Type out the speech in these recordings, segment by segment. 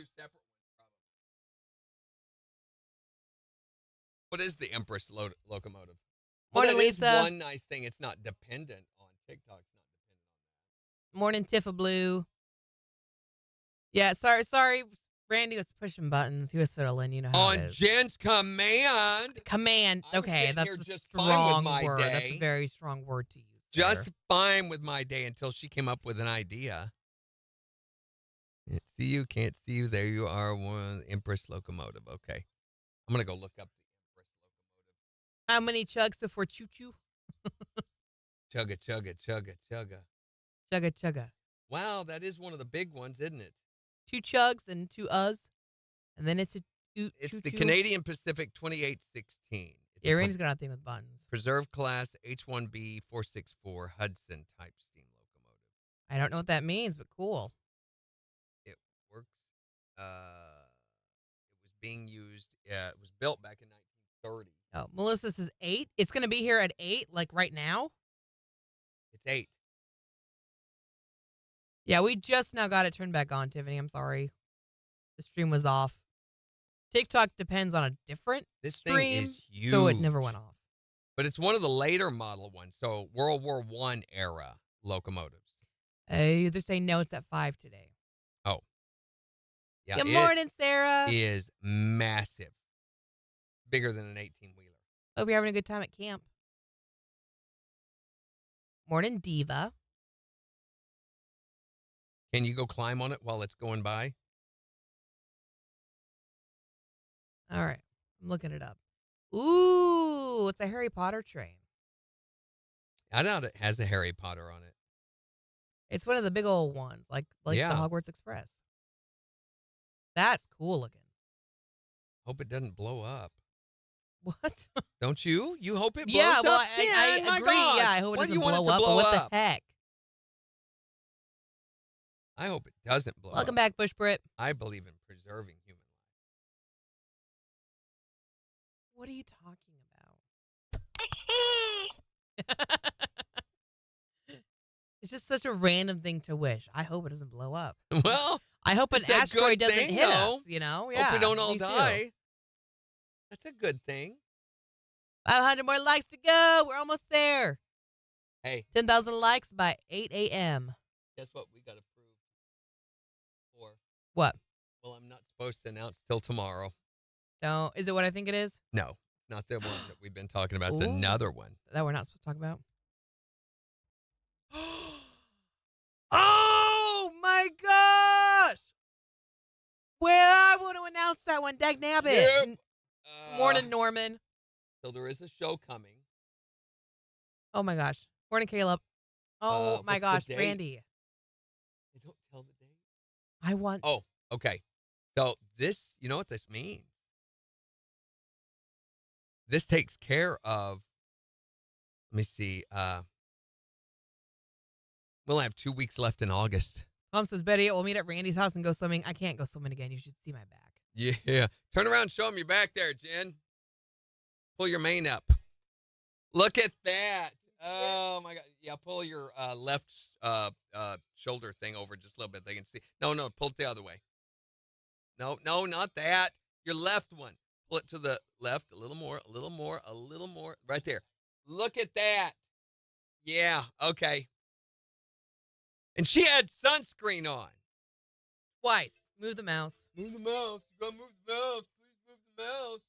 two separate ones, probably. What is the Empress locomotive? Well, Morning, that is Lisa. one nice thing. It's not dependent on TikTok. It's not dependent on that. Morning, Tiffa Blue. Yeah, sorry. Randy was pushing buttons. He was fiddling. You know how On it is. Jen's command. Command. Okay, that's a strong word. Day. That's a very strong word to use. Just fine with my day until she came up with an idea. Can't see you. There you are, one Empress locomotive. Okay. I'm going to go look up the Empress locomotive. How many chugs before choo-choo? Chugga, chugga, chugga, chugga. Chugga, chugga. Wow, that is one of the big ones, isn't it? 2 chugs and 2 and then it's a choo-choo. It's the Canadian Pacific 2816. Yeah, Randy's got nothing with buttons. Preserve class H1B 464 Hudson type steam locomotive. I don't know what that means, but cool. It works. It was being used. It was built back in 1930. Oh, Melissa says 8. It's going to be here at 8, like right now? It's 8. Yeah, we just now got it turned back on, Tiffany. I'm sorry. The stream was off. TikTok depends on a different stream, thing is huge. So it never went off. But it's one of the later model ones, so World War I era locomotives. They're saying no, it's at 5 today. Oh. Yeah, Good morning, Sarah. It is massive. Bigger than an 18-wheeler. Hope you're having a good time at camp. Morning, Diva. Can you go climb on it while it's going by? All right. I'm looking it up. Ooh, it's a Harry Potter train. I doubt it has a Harry Potter on it. It's one of the big old ones, like the Hogwarts Express. That's cool looking. Hope it doesn't blow up. What? Don't you? You hope it blows up? Yeah, I agree. God. Yeah, I hope it Why doesn't do you want blow it to up. blow But what up? the heck? I hope it doesn't blow up. Welcome back, Bush Brit. I believe in preserving human life. What are you talking about? It's just such a random thing to wish. I hope it doesn't blow up. Well, I hope an asteroid doesn't hit us, you know? Yeah. Hope we don't all me die. Too. That's a good thing. 500 more likes to go. We're almost there. Hey. 10,000 likes by 8 a.m. Guess what we got to prove for? What? Well, I'm not supposed to announce till tomorrow. No. Is it what I think it is? No. Not the one that we've been talking about. It's another one. That we're not supposed to talk about? Oh, my gosh. Well, I want to announce that one. Dag nabbit. Yep. Morning, Norman. So there is a show coming. Oh, my gosh. Morning, Caleb. Oh, my gosh, Randy. They don't tell the date. I want. Oh, okay. So this, you know what this means? This takes care of, let me see, we'll have 2 weeks left in August. Mom says, Betty, we'll meet at Randy's house and go swimming. I can't go swimming again. You should see my back. Yeah. Turn around and show him your back there, Jen. Pull your mane up. Look at that. Oh, my God. Yeah, pull your left shoulder thing over just a little bit. They can see. No, pull it the other way. No, not that. Your left one. Pull it to the left a little more. Right there. Look at that. Yeah, okay. And she had sunscreen on. Twice. Move the mouse. Move the mouse. You gotta move the mouse. Please move the mouse.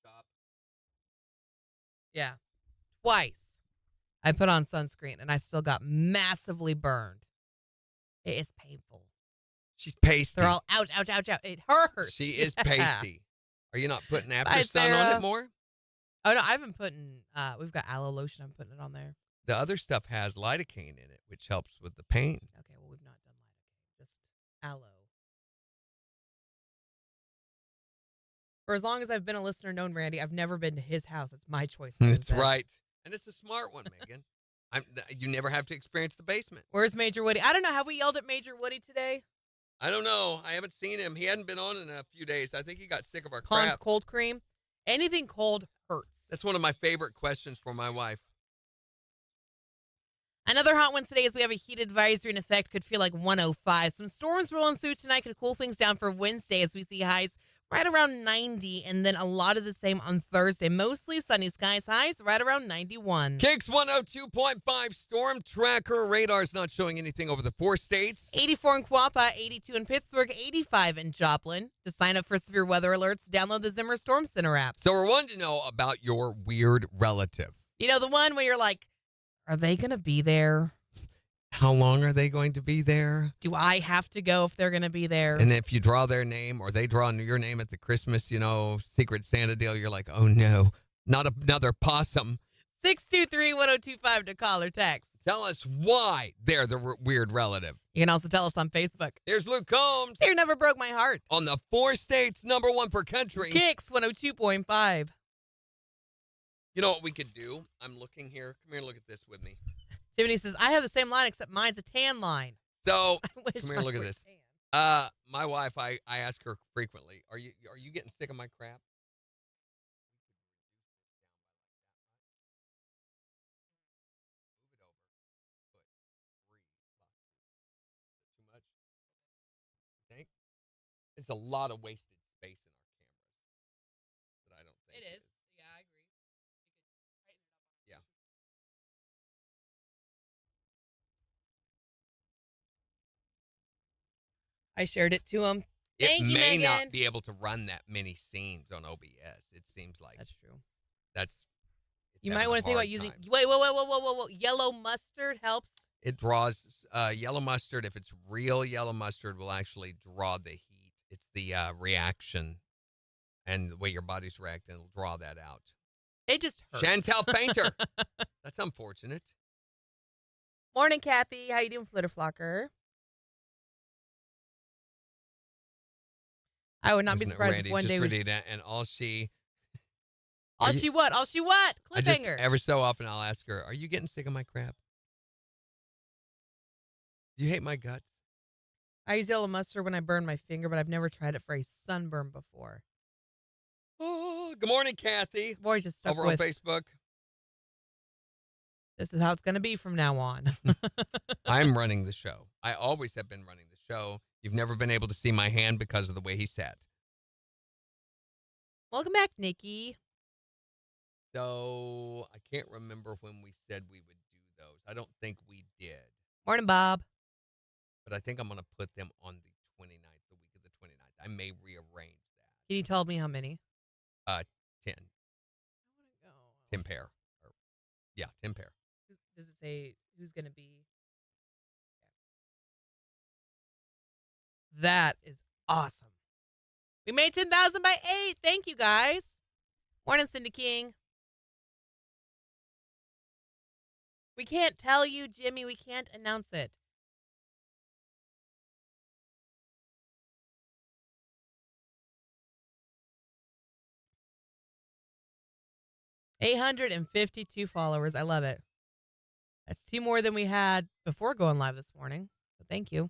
Stop. Yeah. Twice. I put on sunscreen and I still got massively burned. It is painful. She's pasty. They're all ouch. It hurts. She is pasty. Are you not putting after Bye, sun Sarah. on it more? Oh, no, I've been putting, we've got aloe lotion. I'm putting it on there. The other stuff has lidocaine in it, which helps with the pain. Okay, well, we've not done lidocaine. Just aloe. For as long as I've been a listener known Randy, I've never been to his house. It's my choice. That's right. And it's a smart one, Megan. You never have to experience the basement. Where's Major Woody? I don't know. Have we yelled at Major Woody today? I don't know. I haven't seen him. He hadn't been on in a few days. I think he got sick of our Pond's crap. cold cream. Anything cold hurts. That's one of my favorite questions for my wife. Another hot one today is we have a heat advisory in effect. Could feel like 105. Some storms rolling through tonight could cool things down for Wednesday as we see highs right around 90, and then a lot of the same on Thursday. Mostly sunny skies, highs right around 91. KIX 102.5 storm tracker radar's not showing anything over the 4 states. 84 in Quapaw, 82 in Pittsburgh, 85 in Joplin. To sign up for severe weather alerts, download the Zimmer Storm Center app. So we're wanting to know about your weird relative. You know, the one where you're like, are they going to be there? How long are they going to be there? Do I have to go if they're going to be there? And if you draw their name or they draw your name at the Christmas, Secret Santa deal, you're like, oh no, not another possum. 623-1025 to call or text. Tell us why they're the weird relative. You can also tell us on Facebook. Here's Luke Combs. Fear never broke my heart. On the 4 states, #1 for country. KIX 102.5. You know what we could do? I'm looking here. Come here, look at this with me. Tiffany says, I have the same line except mine's a tan line. So, I wish come here, mine look at were this. tan. My wife, I ask her frequently, are you getting sick of my crap? Move it over. Put 3 plus. Too much? You think? It's a lot of wasted space in our cameras. But I don't think It is. Yeah, I agree. Yeah. I shared it to him. Thank It you, may Megan. not be able to run that many scenes on OBS. It seems like That's true. it's You having might a want to think about hard using. time. Wait. Yellow mustard helps. It draws yellow mustard. If it's real yellow mustard, will actually draw the heat. It's the reaction and the way your body's reacting. It'll draw that out. It just hurts. Chantel Painter. That's unfortunate. Morning, Kathy. How you doing, Flitter Flocker? I would not be Isn't it, surprised Randy, if one just day we. read that, and all she What? All she what? I just Cliffhanger. every so often I'll ask her, "Are you getting sick of my crap? Do you hate my guts?" I use yellow mustard when I burn my finger, but I've never tried it for a sunburn before. Oh, good morning, Kathy. Boy, just stuck Over with. on Facebook. This is how it's going to be from now on. I'm running the show. I always have been running the show. You've never been able to see my hand because of the way he sat. Welcome back, Nikki. So I can't remember when we said we would do those. I don't think we did. Morning, Bob. But I think I'm going to put them on the 29th, the week of the 29th. I may rearrange that. Can you tell me how many? 10. 10 pair. Yeah, 10 pair. Does it say who's going to be? That is awesome. We made 10,000 by 8. Thank you, guys. Morning, Cindy King. We can't tell you, Jimmy. We can't announce it. $852 followers. I love it. That's 2 more than we had before going live this morning. So thank you.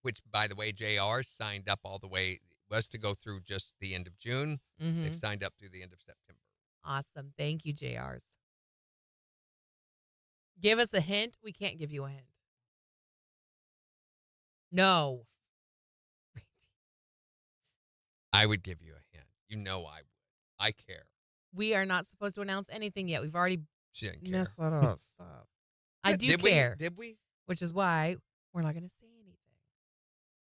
Which, by the way, JR signed up all the way. It was to go through just the end of June. Mm-hmm. They've signed up through the end of September. Awesome. Thank you, JRs. Give us a hint. We can't give you a hint. No. I would give you a hint. You know I would. I care. We are not supposed to announce anything yet. We've already She didn't care. messed that up. Stop. I do Did care, Did we? which is why we're not going to say anything.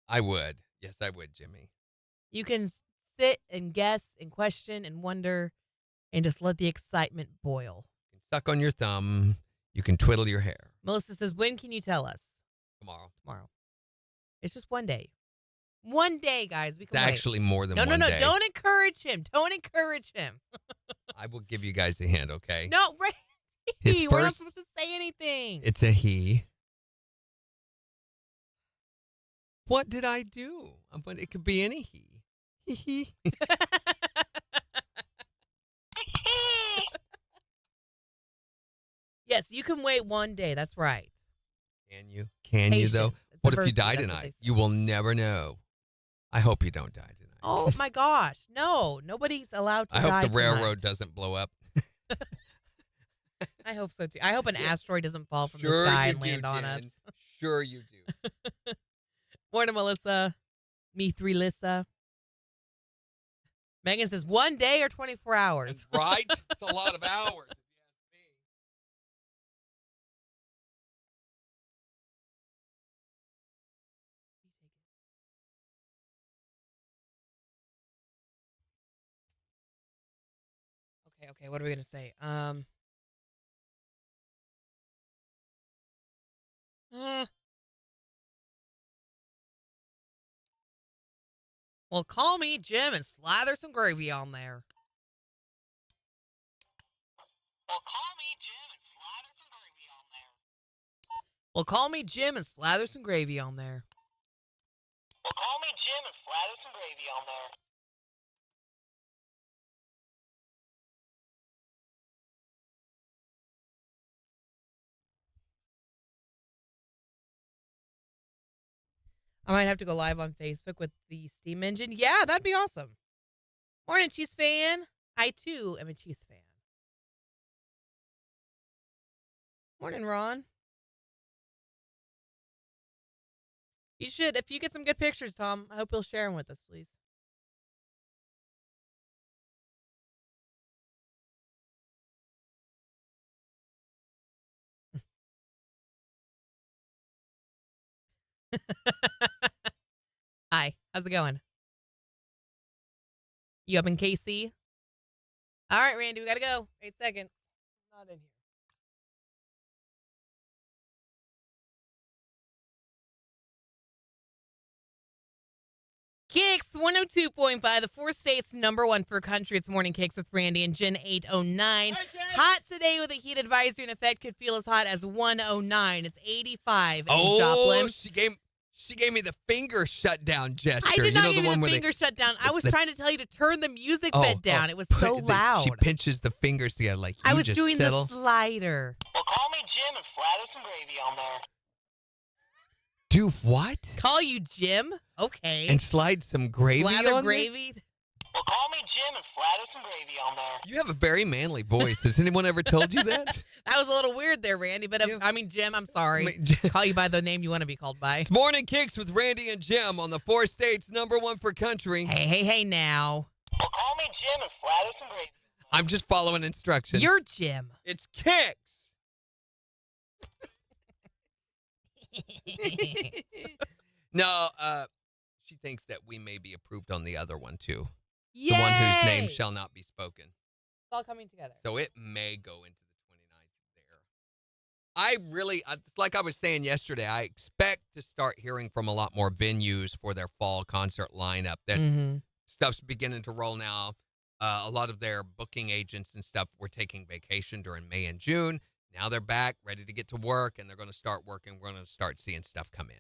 I would. Yes, I would, Jimmy. You can sit and guess and question and wonder and just let the excitement boil. You can suck on your thumb. You can twiddle your hair. Melissa says, when can you tell us? Tomorrow. Tomorrow. It's just one day. One day, guys. We can It's wait. actually more than one No. day. Don't encourage him. Don't encourage him. I will give you guys a hint, okay? No, Randy. His We're not first- supposed to say anything. It's a he. What did I do? It could be any he. Yes, you can wait one day. That's right. Can you? Can you, though? Patience. It's What a if you virtue, die that's what they tonight? say. You will never know. I hope you don't die tonight. Oh, my gosh. No, nobody's allowed to I die hope the tonight. railroad doesn't blow up. I hope so, too. I hope an asteroid doesn't fall from the Sure sky you and land do, on us. Jen. Sure you do. Morning, Melissa. Me 3 Lissa. Megan says 1 day or 24 hours. Right? It's a lot of hours, if you ask me. Okay, what are we going to say? Well, call me Jim and slather some gravy on there. Well, call me Jim and slather some gravy on there. Well, call me Jim and slather some gravy on there. Well, call me Jim and slather some gravy on there. I might have to go live on Facebook with the steam engine. Yeah, that'd be awesome. Morning, Chiefs fan. I, too, am a Chiefs fan. Morning, Ron. You should, if you get some good pictures, Tom, I hope you'll share them with us, please. Hi, how's it going? You up in KC? All right, Randy, we got to go. 8 seconds. Not in here. KIX 102.5, the 4 states #1 for country. It's Morning KIX with Randy and Jen 809. Hot today with a heat advisory in effect. Could feel as hot as 109. It's 85 in Joplin. She gave me the finger shutdown gesture. I did not give you the where finger shutdown. I was trying to tell you to turn the music bed down. It was so loud. She pinches the fingers together like you I was just doing settle. the slider. Well, call me Jim and slather some gravy on there. Do what? Call you Jim? Okay. And slide some gravy Slather on gravy? there? Well, call me Jim and slather some gravy on there. You have a very manly voice. Has anyone ever told you that? That was a little weird there, Randy, but Yeah. I mean, Jim, I'm sorry. Call you by the name you want to be called by. It's Morning KIX with Randy and Jim on the 4 states #1 for country. Hey now. Well, call me Jim and slather some gravy. I'm just following instructions. You're Jim. It's KIX. No, she thinks that we may be approved on the other one, too. Yay! The one whose name shall not be spoken. It's all coming together. So it may go into the 29th there. It's like I was saying yesterday, I expect to start hearing from a lot more venues for their fall concert lineup. That stuff's beginning to roll now. A lot of their booking agents and stuff were taking vacation during May and June. Now they're back, ready to get to work, and they're going to start working. We're going to start seeing stuff come in.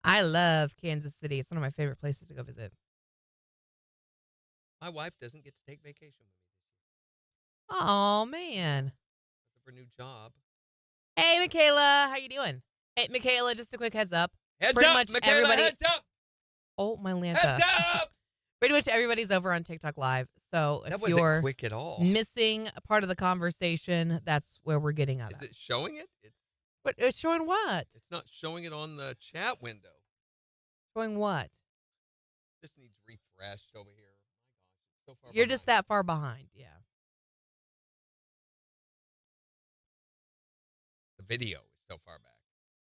I love Kansas City. It's one of my favorite places to go visit. My wife doesn't get to take vacation with me this year. Oh, man. That's her new job. Hey, Michaela. How you doing? Hey, Michaela, just a quick heads up. Heads Pretty up, much Michaela, everybody- heads up. Oh, my Lanta. Heads up. Pretty much everybody's over on TikTok Live. So if That wasn't you're quick at all. missing a part of the conversation, that's where we're getting at. Is it showing it? But it's showing what? It's not showing it on the chat window. Showing what? This needs refreshed over here. My gosh, it's so far You're just behind. that far behind. Yeah. The video is so far back.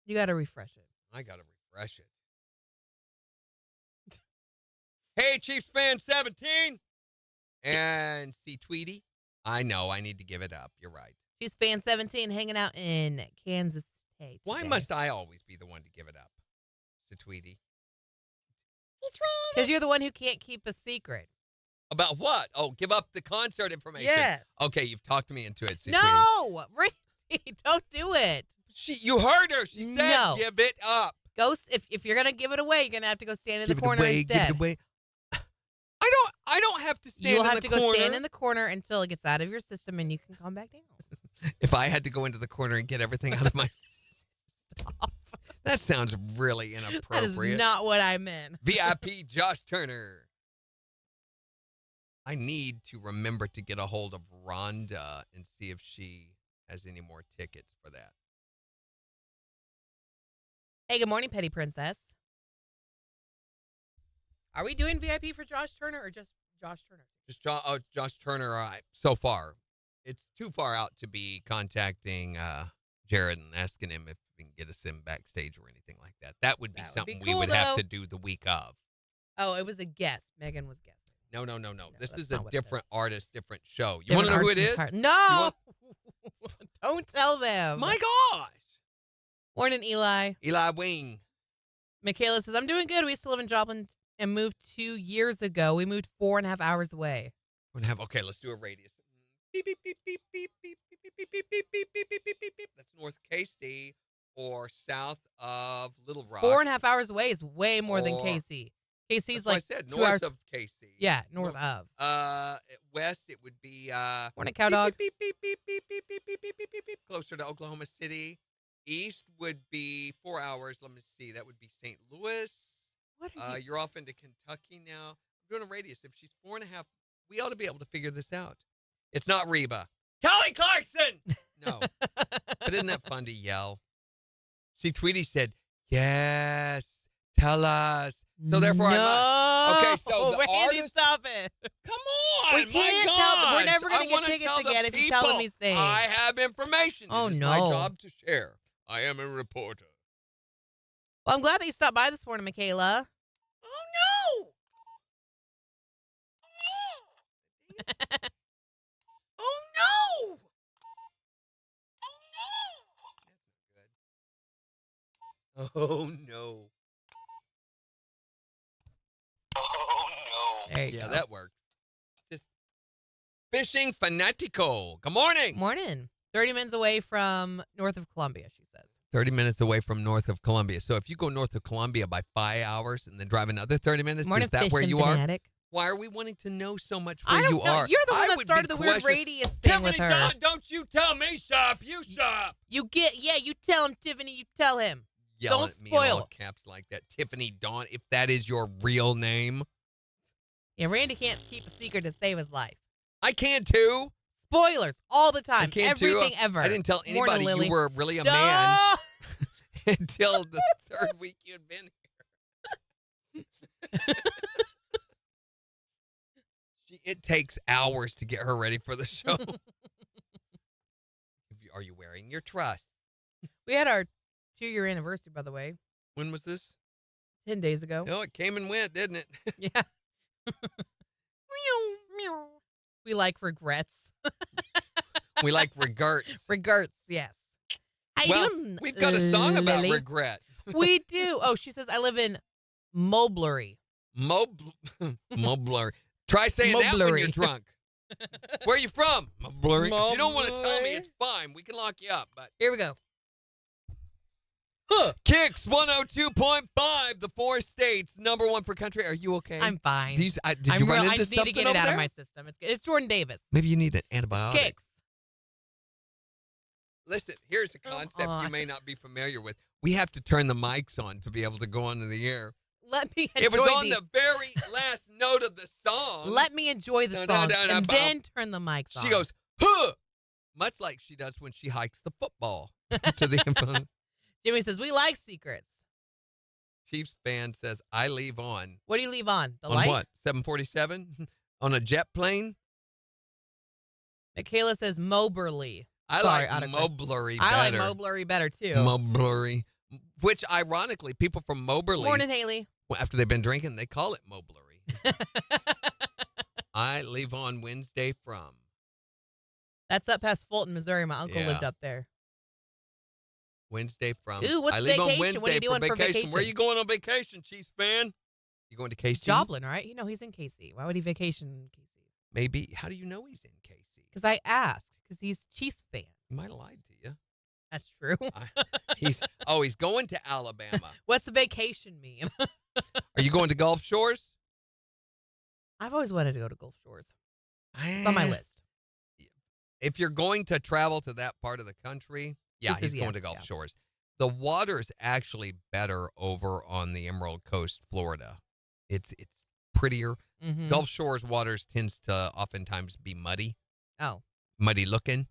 You got to refresh it. I got to refresh it. Hey, Chiefs fan 17. And see Tweety. I know, I need to give it up. You're right. She's fan 17 hanging out in Kansas State. Why today. must I always be the one to give it up to Tweety? Because you're the one who can't keep a secret. About what? Oh, give up the concert information. Yes. Okay, you've talked me into it, see, No, Randy, don't do it. You heard her. She said No. give it up. Go if you're gonna give it away, you're gonna have to go stand in the corner Give instead. it away. I don't have to stand You'll in have the to corner. go stand in the corner until it gets out of your system and you can come back down. If I had to go into the corner and get everything out of my Stop. That sounds really That inappropriate. is not what I meant. VIP Josh Turner. I need to remember to get a hold of Rhonda and see if she has any more tickets for that. Hey, good morning, Petty Princess. Are we doing VIP for Josh Turner or just Josh Turner? Just Josh Turner. So far, it's too far out to be contacting Jared and asking him if he can get us in backstage or anything like that. That would be something we would have to do the week of. Oh, it was a guess. Megan was guessing. No. This that's is a not what it different artist, different show. You Different want to know who it artist is? No! Don't tell them. My gosh. Morning, Eli. Eli Wing. Michaela says, I'm doing good. We used to live in Joplin and moved 2 years ago. We moved 4.5 hours away. Okay, let's do a radius. Beep, beep, beep, beep, beep, beep, beep, beep, beep, beep, beep, beep, beep, beep, beep, beep. That's North KC or south of Little Rock. 4.5 hours away is way more than KC. KC's like I said, 2 north hours. of KC. Yeah, north of. West it would be Morning, cow dog. beep, beep, beep, beep, beep, beep, beep, beep, beep, beep, beep, closer to Oklahoma City. East would be 4 hours. Let me see. That would be St. Louis. What are You're off into Kentucky now. I'm doing a radius. If she's 4.5, we ought to be able to figure this out. It's not Reba. Kelly Clarkson! No. But isn't that fun to yell? See, Tweety said, yes, tell us. So therefore I must. Okay, so the Randy, artist. stop it. Come on, We can't tell. We're never going to get tickets again if you tell them these things. I have information. Oh, it is no. my job to share. I am a reporter. Well, I'm glad that you stopped by this morning, Michaela. Oh, no. Oh, no. That's not good. Oh, no. Oh no. There you Yeah, go. that works. Just fishing fanatico. Good morning. Morning. 30 minutes away from north of Columbia, she says. 30 minutes away from north of Columbia. So if you go north of Columbia by 5 hours and then drive another 30 minutes, Morning, is that where you fanatic. are? Why are we wanting to know so much I where don't you know. are? You're the one I that would started be the weird questioning- radius thing with Tiffany, her. don't you tell me shop. You shop. You tell him, Tiffany, you tell him. Yelling Don't at me in all spoil. caps like that. Tiffany Dawn, if that is your real name. Yeah, Randy can't keep a secret to save his life. I can too. Spoilers all the I time. can Everything too. ever. I didn't tell Morning, anybody Lily. you were really a man Stop! until the third week you had been here. It takes hours to get her ready for the show. Are you wearing your trust? We had our 2-year anniversary, by the way, When was this? 10 days ago. No, it came and went, didn't it? Yeah. We like regrets. We like regrets. Regrets, yes. How you Well, doing, we've got a song about Lily? regret. We do. Oh, she says, I live in Mulberry. Mobler. Try saying that when you're Mulberry. drunk. Where are you from? Mulberry. If you don't want to tell me, Mulberry. it's fine. We can lock you up. But Here we go. KIX 102.5, the 4 states, #1 for country. Are you okay? I'm fine. Did you run I into just need to something get it over out there? of my system. It's Jordan Davis. Maybe you need an antibiotic. KIX. Listen, here's a concept on. you may not be familiar with. We have to turn the mics on to be able to go onto the air. Let me enjoy It was on the very last note of the song. Let me enjoy the song and then turn the mics on. She goes, huh! Much like she does when she hikes the football to the Jimmy says, we like secrets. Chiefs fan says, I leave on. What do you leave on? The On light? what? 747? On a jet plane? Michaela says Moberly. I Sorry, like autocorrect. Moberly I better. like Moberly better too. Moberly. Which, ironically, people from Moberly, Morning, Haley. after they've been drinking, they call it Moberly. I leave on Wednesday from. That's up past Fulton, Missouri. My uncle Yeah. lived up there. Wednesday from. Ooh, what's I leave on vacation? Wednesday What are you doing for vacation? Where are you going on vacation, Chiefs fan? You going to KC? Joplin, right? You know he's in KC. Why would he vacation in KC? Maybe. How do you know he's in KC? Because I asked. Because he's Chiefs fan. He might have lied to you. That's true. He's going to Alabama. What's the vacation mean? Are you going to Gulf Shores? I've always wanted to go to Gulf Shores. It's on my list. If you're going to travel to that part of the country, yeah, This is- he's going to yeah. Gulf Shores. The water's actually better over on the Emerald Coast, Florida. It's prettier. Mm-hmm. Gulf Shores waters tends to oftentimes be muddy. Oh. Muddy looking.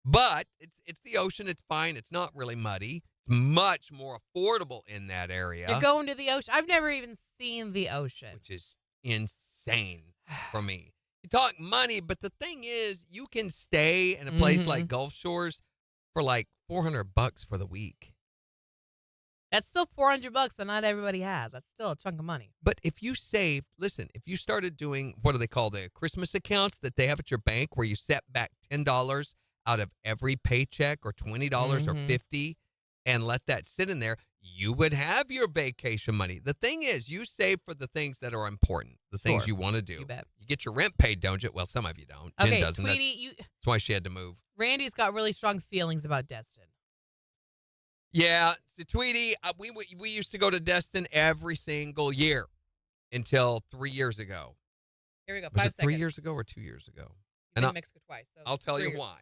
But it's the ocean. It's fine. It's not really muddy. It's much more affordable in that area. You're going to the ocean. I've never even seen the ocean. Which is insane for me. You talk money, but the thing is, you can stay in a place like Gulf Shores for like $400 for the week. That's still $400 that not everybody has. That's still a chunk of money. But if you saved, listen, if you started doing, what do they call the Christmas accounts that they have at your bank where you set back $10 out of every paycheck or $20 or $50 and let that sit in there, you would have your vacation money. The thing is, you save for the things that are important, the things you want to do. You bet. You get your rent paid, don't you? Well, some of you don't. Jen Okay, doesn't. Tweety, That's why she had to move. Randy's got really strong feelings about Destin. Yeah, so Tweety, we used to go to Destin every single year until 3 years ago. Here we go. Was 5 it seconds. 3 years ago or 2 years ago? You've And been Mexico twice. So I'll tell 3 you years. why.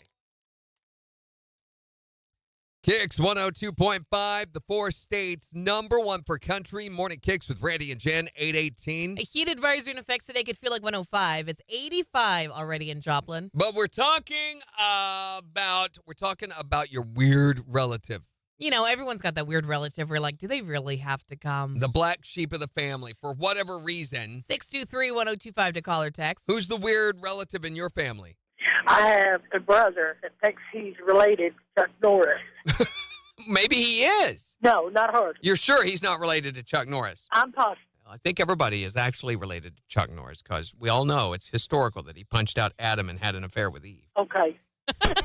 KIX 102.5, the 4 states, #1 for country. Morning KIX with Randy and Jen, 818. A heat advisory in effect today could feel like 105. It's 85 already in Joplin. But we're talking about your weird relative, You know, everyone's got that weird relative where, like, do they really have to come? the black sheep of the family, for whatever reason. 623-1025 to call or text. Who's the weird relative in your family? I have a brother that thinks he's related to Chuck Norris. Maybe he is. No, not hardly. You're sure he's not related to Chuck Norris? I'm positive. I think everybody is actually related to Chuck Norris because we all know it's historical that he punched out Adam and had an affair with Eve. Okay.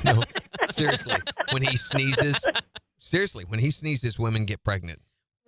No, seriously, when he sneezes, women get pregnant.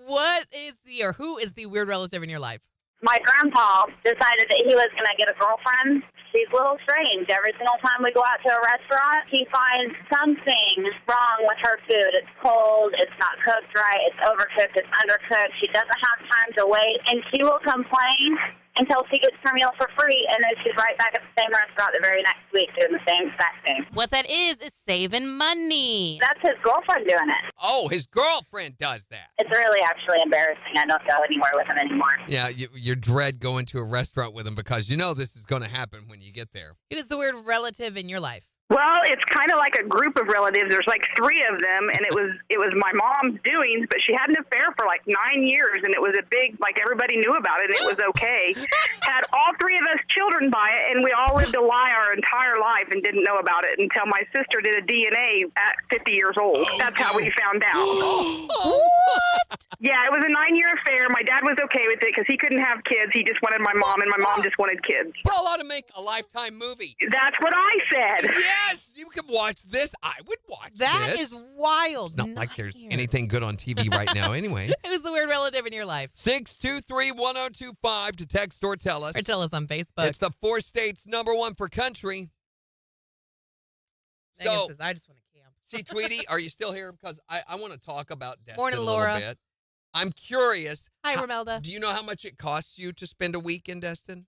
Who is the weird relative in your life? My grandpa decided that he was going to get a girlfriend. She's a little strange. Every single time we go out to a restaurant, he finds something wrong with her food. It's cold, it's not cooked right, it's overcooked, it's undercooked. She doesn't have time to wait, and she will complain until she gets her meal for free, and then she's right back at the same restaurant the very next week doing the same exact thing. What that is saving money. That's his girlfriend doing it. Oh, his girlfriend does that. It's really actually embarrassing. I don't go anywhere with him anymore. Yeah, you dread going to a restaurant with him because you know this is going to happen when you get there. Who's the weird relative in your life? Well, it's kind of like a group of relatives. There's like 3 of them, and it was my mom's doings, but she had an affair for like 9 years, and it was a big, like everybody knew about it, and it was okay. Had all 3 of us children by it, and we all lived a lie our entire life and didn't know about it until my sister did a DNA at 50 years old. That's how we found out. What? Yeah, it was a 9-year affair. My dad was okay with it because he couldn't have kids. He just wanted my mom, and my mom just wanted kids. Y'all ought to make a Lifetime movie. That's what I said. Yes, you can watch this. I would watch That this. is wild. It's not like there's 9 years. anything good on TV right now anyway. Who's the weird relative in your life? 623-1025 to text or tell us. Or tell us on Facebook. It's the 4 states #1 for country. Megan So, says, I just want to camp. see, Tweety, are you still here? Because I want to talk about Destin Morning, a little Laura. bit. I'm curious. Hi, Romelda. Do you know how much it costs you to spend a week in Destin?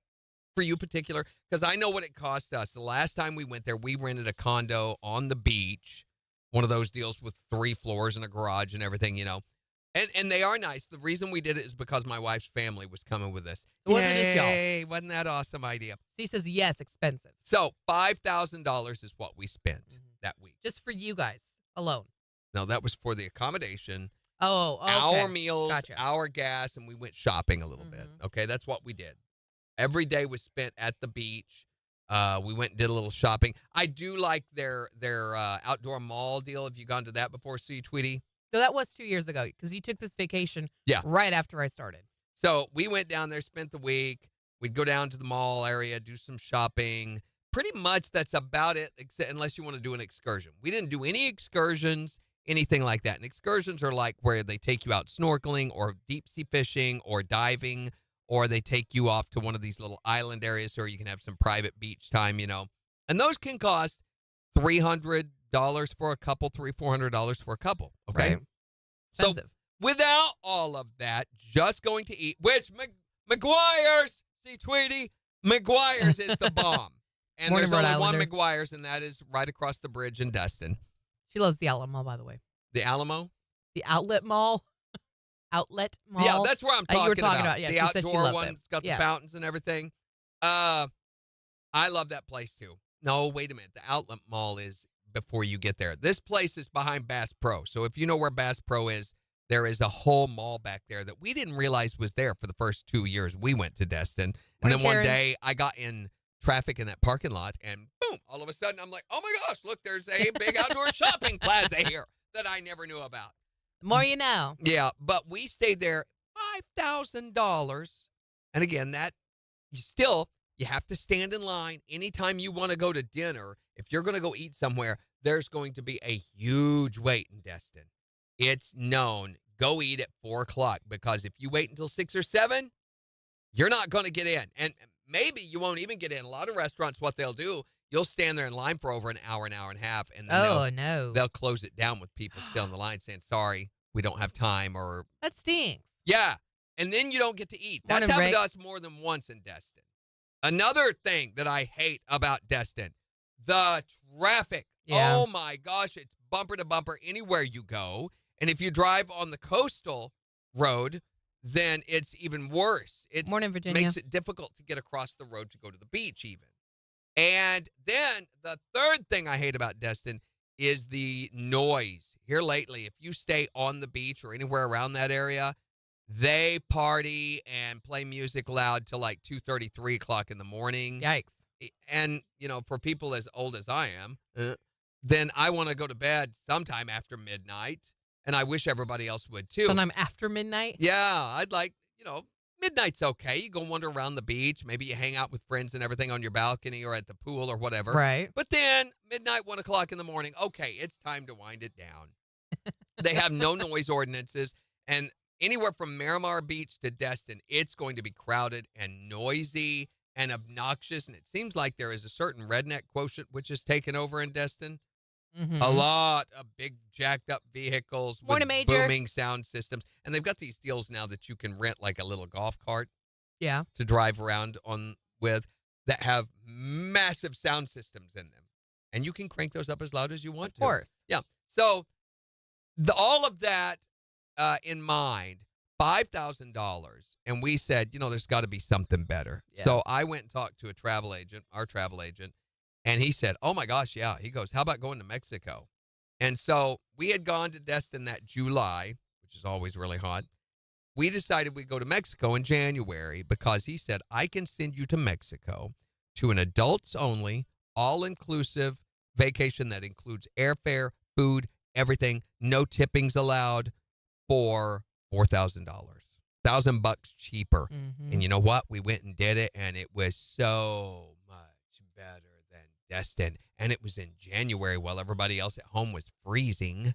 For you particular? Because I know what it cost us. The last time we went there, we rented a condo on the beach. One of those deals with 3 floors and a garage and everything, you know. And they are nice. The reason we did it is because my wife's family was coming with us. It wasn't just y'all. Yay, wasn't that awesome idea? She says, yes, expensive. So $5,000 is what we spent that week. Just for you guys alone. No, that was for the accommodation, Oh, okay. our meals, Gotcha. our gas, and we went shopping a little bit. Okay, that's what we did. Every day was spent at the beach. We went and did a little shopping. I do like their outdoor mall deal. Have you gone to that before, see, Tweety? So that was 2 years ago because you took this vacation Yeah. right after I started. So we went down there, spent the week. We'd go down to the mall area, do some shopping. Pretty much that's about it, except unless you want to do an excursion. We didn't do any excursions, anything like that. And excursions are like where they take you out snorkeling or deep sea fishing or diving, or they take you off to one of these little island areas so you can have some private beach time, you know. And those can cost $300 for a couple, $400 for a couple, okay? Right. So Expensive. without all of that, just going to eat, which McGuire's, see, Tweety, McGuire's is the bomb. And Morning, there's only Rhode one Islander. McGuire's, and that is right across the bridge in Destin. She loves the outlet mall, by the way. The Alamo? The outlet mall. Outlet mall. Yeah, that's where I'm talking, you were talking about. Yeah, the she said she outdoor loved one. it. It's got Yeah. the fountains and everything. I love that place too. No, wait a minute. The outlet mall is before you get there. This place is behind Bass Pro. So if you know where Bass Pro is, there is a whole mall back there that we didn't realize was there for the first 2 years we went to Destin. And then one day I got in traffic in that parking lot and boom, all of a sudden I'm like, oh my gosh, look, there's a big outdoor shopping plaza here that I never knew about. The more you know. Yeah, but we stayed there $5,000. And again, that you have to stand in line anytime you want to go to dinner. If you're going to go eat somewhere, there's going to be a huge wait in Destin. It's known. Go eat at 4 o'clock because if you wait until 6 or 7, you're not going to get in. And maybe you won't even get in. A lot of restaurants, what they'll do, you'll stand there in line for over an hour and a half, and then they'll close it down with people still in the line saying, sorry, we don't have time. Or that stinks. Yeah, and then you don't get to eat. That's happened to us more than once in Destin. Another thing that I hate about Destin, the traffic. Yeah. Oh, my gosh, it's bumper to bumper anywhere you go. And if you drive on the coastal road, then it's even worse. It makes it difficult to get across the road to go to the beach even. And then the third thing I hate about Destin is the noise. Here lately, if you stay on the beach or anywhere around that area, they party and play music loud till like 2:30, 3 o'clock in the morning. Yikes. And, for people as old as I am, then I want to go to bed sometime after midnight. And I wish everybody else would too. Sometime after midnight? Yeah, I'd like, midnight's okay. You go wander around the beach. Maybe you hang out with friends and everything on your balcony or at the pool or whatever. Right. But then midnight, 1 o'clock in the morning, okay, it's time to wind it down. They have no noise ordinances. And anywhere from Miramar Beach to Destin, it's going to be crowded and noisy and obnoxious. And it seems like there is a certain redneck quotient which is taken over in Destin. Mm-hmm. A lot of big jacked up vehicles with booming sound systems. And they've got these deals now that you can rent like a little golf cart to drive around on with that have massive sound systems in them. And you can crank those up as loud as you want to. Of course. Yeah. So all of that in mind, $5,000. And we said, there's got to be something better. Yeah. So I went and talked to our travel agent. And he said, oh, my gosh, yeah. He goes, how about going to Mexico? And so we had gone to Destin that July, which is always really hot. We decided we'd go to Mexico in January because he said, I can send you to Mexico to an adults-only, all-inclusive vacation that includes airfare, food, everything, no tippings allowed for $4,000. $1,000 cheaper. Mm-hmm. And you know what? We went and did it, and it was so much better than Destin. And it was in January while everybody else at home was freezing.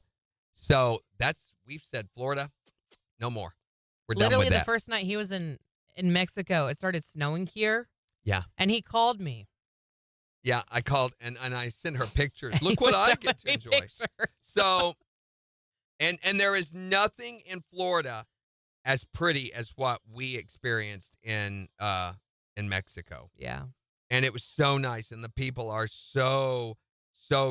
So we've said Florida, no more. We're done with that. Literally the first night he was in Mexico, it started snowing here. Yeah. And he called me. Yeah, I called and I sent her pictures. Look what I get to enjoy. Pictures. So, and there is nothing in Florida as pretty as what we experienced in Mexico. Yeah. And it was so nice, and the people are so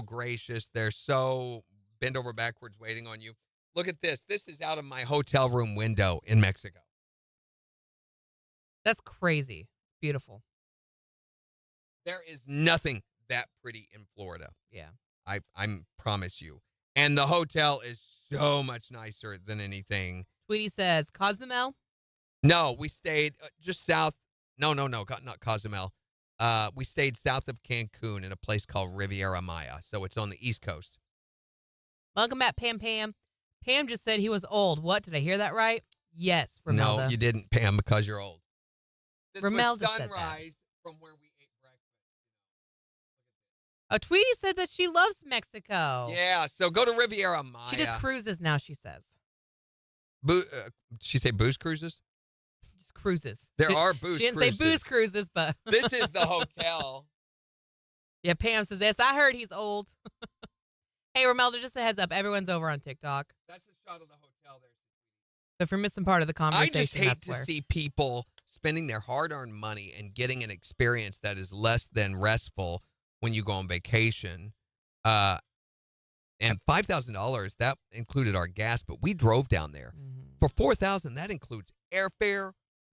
gracious. They're so bent over backwards waiting on you. Look at this. This is out of my hotel room window in Mexico. That's crazy. Beautiful. There is nothing that pretty in Florida. Yeah. I promise you. And the hotel is so much nicer than anything. Tweety says, Cozumel? No, we stayed just south. No, not Cozumel. We stayed south of Cancun in a place called Riviera Maya. So it's on the East Coast. Welcome back, Pam. Pam just said he was old. What? Did I hear that right? Yes, Romelda. No, you didn't, Pam, because you're old. This Romelda was sunrise from where we ate breakfast. Oh, Tweety said that she loves Mexico. Yeah, so go to Riviera Maya. She just cruises now, she says. She say booze cruises? Just cruises. There are booze cruises. She didn't say booze cruises, but... This is the hotel. Yeah, Pam says this. I heard he's old. Hey, Romelda, just a heads up. Everyone's over on TikTok. That's a shot of the hotel there. So if you're missing part of the conversation, I just hate to see people spending their hard-earned money and getting an experience that is less than restful when you go on vacation. And $5,000, that included our gas, but we drove down there. Mm-hmm. For $4,000, that includes airfare,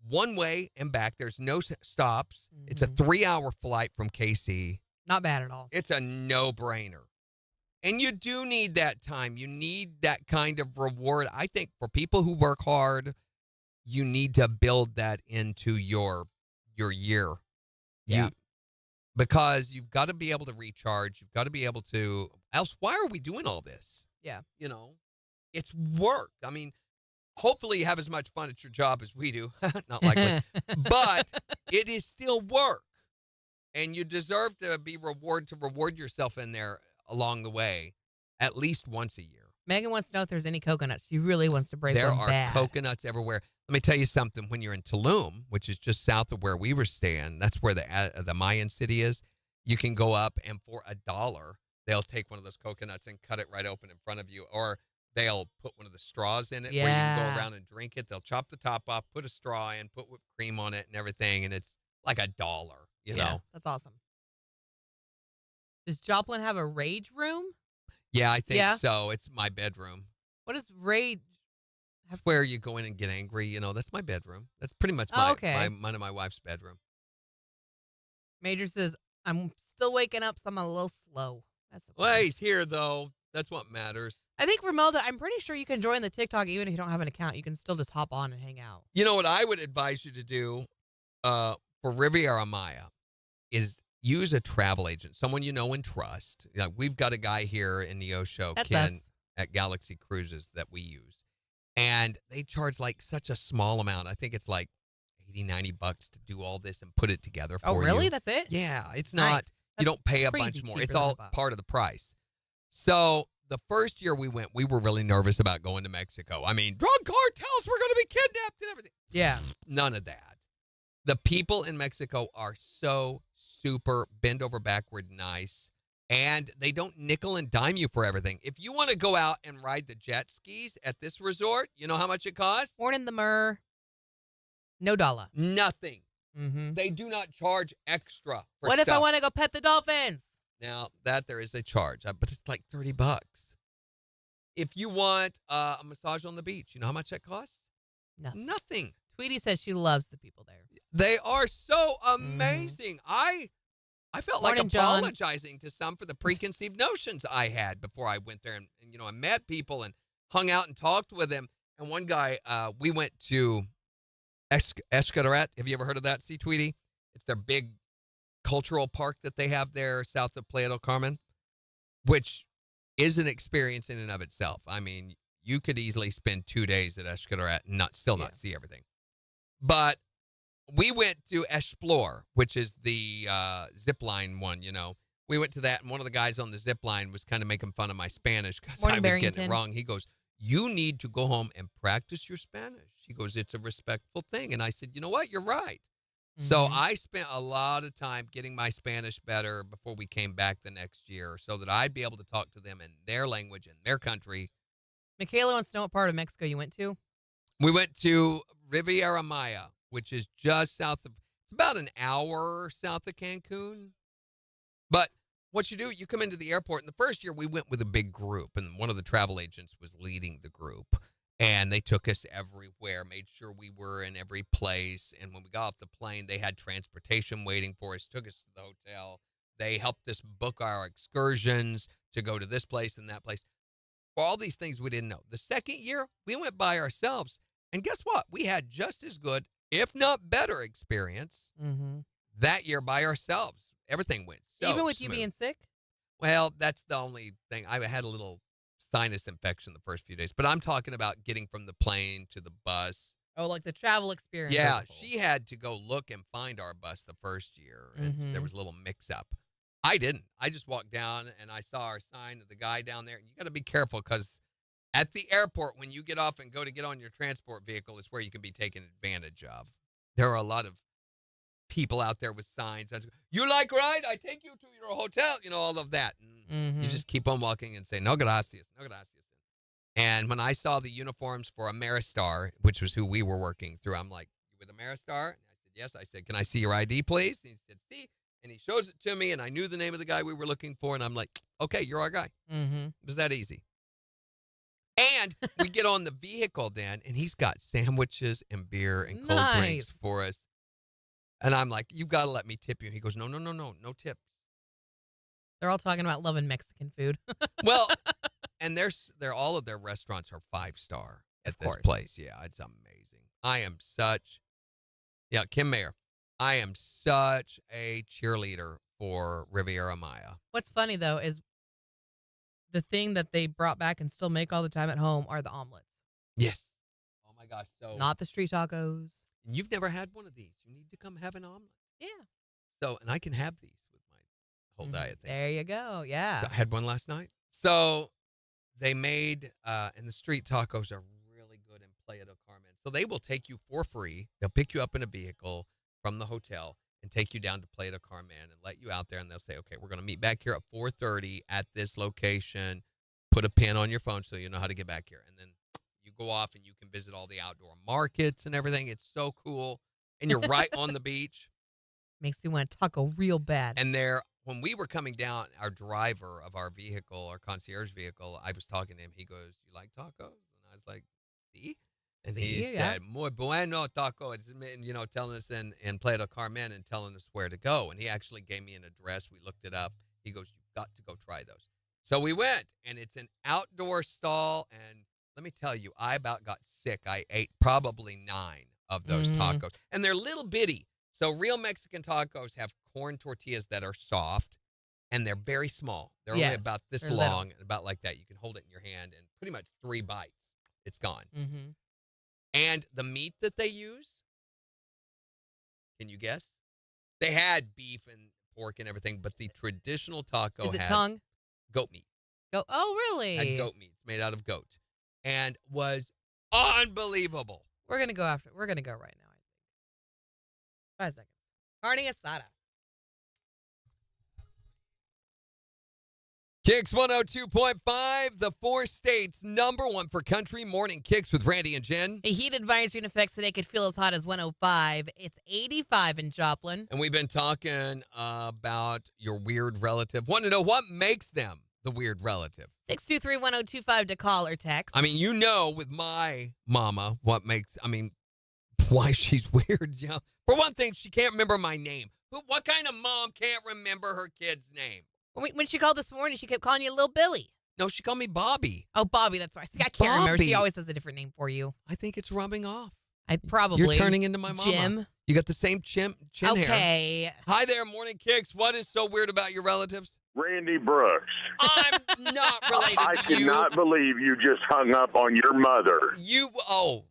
one way and back. There's no stops. It's a Mm-hmm. 3-hour flight from KC. Not bad at all. It's a no-brainer. And you do need that time. You need that kind of reward. I think for people who work hard, you need to build that into your year. Yeah. Because you've got to be able to recharge. You've got to be able to. Else, why are we doing all this? Yeah. It's work. I mean, hopefully you have as much fun at your job as we do. Not likely. But it is still work. And you deserve to be reward yourself in there along the way at least once a year. Megan wants to know if there's any coconuts. She really wants to break There one are bad. coconuts everywhere. Let me tell you something. When you're in Tulum, which is just south of where we were staying, that's where the Mayan city is. You can go up, and for $1, they'll take one of those coconuts and cut it right open in front of you, or they'll put one of the straws in it where you can go around and drink it. They'll chop the top off, put a straw in, put whipped cream on it and everything, and it's like $1, you know? That's awesome. Does Joplin have a rage room? Yeah, I think Yeah. so. It's my bedroom. What is rage? Where you go in and get angry, that's my bedroom. That's pretty much mine and my wife's bedroom. Major says, I'm still waking up, so I'm a little slow. That's okay. Well, he's here, though. That's what matters. I think, Romelda, I'm pretty sure you can join the TikTok even if you don't have an account. You can still just hop on and hang out. You know what I would advise you to do for Riviera Maya is use a travel agent, someone you know and trust. We've got a guy here in the Show, That's Ken, us. at Galaxy Cruises that we use. And they charge like such a small amount. I think it's like $80, $90 to do all this and put it together for you. Oh, really? That's it? Yeah, it's Nice. not. You don't pay a crazy bunch more. cheaper It's than all a buck. part of the price. So the first year we went, we were really nervous about going to Mexico. I mean, drug cartels were going to be kidnapped and everything. Yeah. None of that. The people in Mexico are so super bend over backward nice, and they don't nickel and dime you for everything. If you want to go out and ride the jet skis at this resort, you know how much it costs? Born in the Myrrh. No dollar. Nothing. Mm-hmm. They do not charge extra for What if I stuff. want to go pet the dolphins? Now, that there is a charge, but it's like $30. If you want a massage on the beach, you know how much that costs? Nothing. Tweety says she loves the people there. They are so amazing. I felt like Morning, John. apologizing to some for the preconceived notions I had before I went there. And I met people and hung out and talked with them. And one guy, we went to Escararet. Have you ever heard of that, C. Tweety? It's their big cultural park that they have there south of Playa del Carmen, which is an experience in and of itself. I mean, you could easily spend 2 days at Escararet and not see everything. But we went to Explore, which is the zip line one, We went to that, and one of the guys on the zip line was kind of making fun of my Spanish because I was getting it Barrington. wrong. He goes, you need to go home and practice your Spanish. He goes, it's a respectful thing. And I said, you know what? You're right. So Mhm. I spent a lot of time getting my Spanish better before we came back the next year so that I'd be able to talk to them in their language, in their country. Michaela wants to know what part of Mexico you went to. We went to Riviera Maya, which is just south of, it's about an hour south of Cancun. But what you do, you come into the airport, and the first year we went with a big group, and one of the travel agents was leading the group. And they took us everywhere, made sure we were in every place. And when we got off the plane, they had transportation waiting for us, took us to the hotel. They helped us book our excursions to go to this place and that place. For all these things we didn't know. The second year, we went by ourselves. And guess what? We had just as good, if not better, experience Mm-hmm. that year by ourselves. Everything went so Even with you smooth. being sick? Well, that's the only thing. I had a little sinus infection the first few days, but I'm talking about getting from the plane to the bus. Oh, like the travel experience. Yeah, as a whole. she had to go look and find our bus the first year. And Mhm. there was a little mix-up. I didn't. I just walked down, and I saw our sign of the guy down there. You got to be careful because at the airport, when you get off and go to get on your transport vehicle, is where you can be taken advantage of. There are a lot of people out there with signs. That's, you like ride? I take you to your hotel. All of that. And Mhm. you just keep on walking and say, no gracias, no gracias. And when I saw the uniforms for Ameristar, which was who we were working through, I'm like, you with Ameristar? And I said, yes. I said, can I see your ID, please? And he said, see. And he shows it to me, and I knew the name of the guy we were looking for, and I'm like, okay, you're our guy. Mm-hmm. It was that easy. And we get on the vehicle then, and he's got sandwiches and beer and cold drinks for us. And I'm like, you got to let me tip you. He goes, no tips. They're all talking about loving Mexican food. Well, and they're all of their restaurants are 5-star at this place. Yeah, it's amazing. Kim Mayer, I am such a cheerleader for Riviera Maya. What's funny, though, is the thing that they brought back and still make all the time at home are the omelets. Yes. Oh, my gosh. So not the street tacos. You've never had one of these. You need to come have an omelet. Yeah. So, and I can have these with my whole diet thing. There you go. Yeah. So I had one last night. So they made, and the street tacos are really good in Playa del Carmen. So they will take you for free. They'll pick you up in a vehicle from the hotel and take you down to Playa del Carmen and let you out there. And they'll say, okay, we're going to meet back here at 4:30 at this location. Put a pin on your phone so you know how to get back here. And then you go off and you can visit all the outdoor markets and everything. It's so cool. And you're right on the beach. Makes me want a taco real bad. And when we were coming down, our driver of our vehicle, our concierge vehicle, I was talking to him. He goes, you like tacos? And I was like, see? And he said, muy bueno taco. It's, telling us in Playa del Carmen and telling us where to go. And he actually gave me an address. We looked it up. He goes, you've got to go try those. So we went, and it's an outdoor stall. And let me tell you, I about got sick. I ate probably 9 of those tacos. And they're little bitty. So real Mexican tacos have corn tortillas that are soft, and they're very small. They're only about this long, and about like that. You can hold it in your hand, and pretty much 3 bites, it's gone. Mm-hmm. And the meat that they use, can you guess? They had beef and pork and everything, but the traditional taco had tongue? Goat meat. Oh, really? Had goat meat. It's made out of goat. And was unbelievable. We're going to go right now, I think. 5 seconds. Carne asada. KIX 102.5, the 4 states #1 for country morning KIX with Randy and Jen. A heat advisory in effect today could feel as hot as 105. It's 85 in Joplin. And we've been talking about your weird relative. Want to know what makes them the weird relative? 623-1025 to call or text. I mean, with my mama, why she's weird. Yeah. For one thing, she can't remember my name. What kind of mom can't remember her kid's name? When she called this morning, she kept calling you Little Billy. No, she called me Bobby. Oh, Bobby, that's right. See, I can't remember. She always has a different name for you. I think it's rubbing off. You're turning into my mama. Jim. You got the same chin hair. Okay. Hi there, Morning KIX. What is so weird about your relatives? Randy Brooks. I'm not related to you. I cannot believe you just hung up on your mother.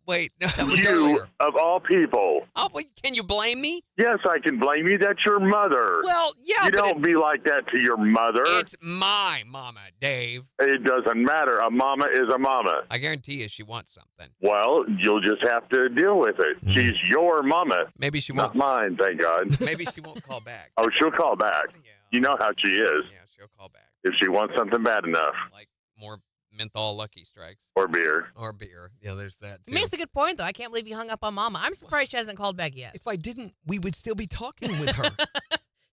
Wait. That was you, earlier. of all people. Oh, can you blame me? Yes, I can blame you. That's your mother. Well, yeah, You don't be like that to your mother. It's my mama, Dave. It doesn't matter. A mama is a mama. I guarantee you she wants something. Well, you'll just have to deal with it. She's your mama. Maybe she won't. Not mine, thank God. Maybe she won't call back. Oh, she'll call back. Yeah. You know how she is. Yeah, she'll call back. If she wants something bad enough. Like more menthol Lucky Strikes. Or beer. Yeah, there's that, too. It makes a good point, though. I can't believe you hung up on Mama. I'm surprised she hasn't called back yet. If I didn't, we would still be talking with her.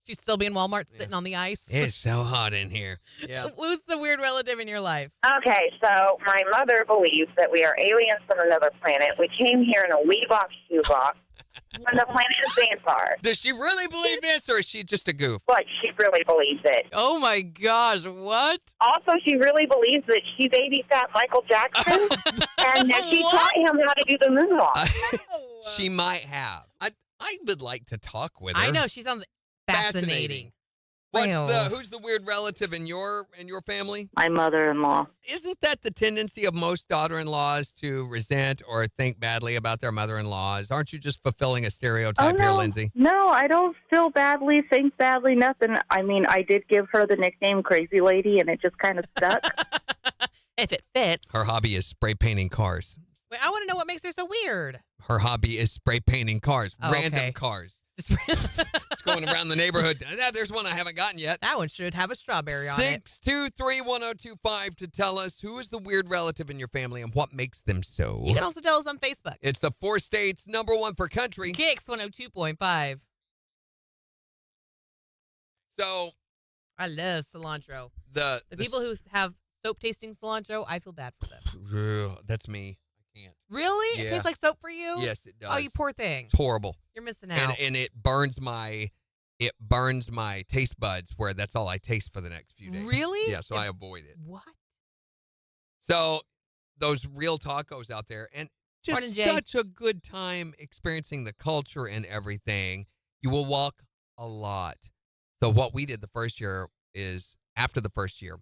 She'd still be in Walmart sitting on the ice. It's so hot in here. Yeah. Who's the weird relative in your life? Okay, so my mother believes that we are aliens from another planet. We came here in a Weebox shoebox from the planet Xanthar. Does she really believe this, or is she just a goof? But she really believes it. Oh, my gosh. What? Also, she really believes that she babysat Michael Jackson and that she taught him how to do the moonwalk. She might have. I would like to talk with her. I know. She sounds fascinating. Who's the weird relative in your family? My mother-in-law. Isn't that the tendency of most daughter-in-laws to resent or think badly about their mother-in-laws? Aren't you just fulfilling a stereotype here, Lindsay? No, I don't feel badly, think badly, nothing. I mean, I did give her the nickname Crazy Lady, and it just kind of stuck. If it fits. Her hobby is spray painting cars. Wait, I want to know what makes her so weird. Her hobby is spray painting cars, random okay. cars. It's going around the neighborhood. There's one I haven't gotten yet. That one should have a strawberry on it. 623-1025 to tell us who is the weird relative in your family and what makes them so. You can also tell us on Facebook. It's the 4 states #1 for country. KIX 102.5. So I love cilantro. the people who have soap tasting cilantro, I feel bad for them. That's me. I can't. Really? It Yeah. tastes like soap for you? Yes, it does. Oh, you poor thing. It's horrible. You're missing out. And it burns my taste buds where that's all I taste for the next few days. Really? Yeah, so I avoid it. What? So those real tacos out there, and just Morning, Jay. such a good time experiencing the culture and everything. You will walk a lot. So what we did the first year is, after the first year,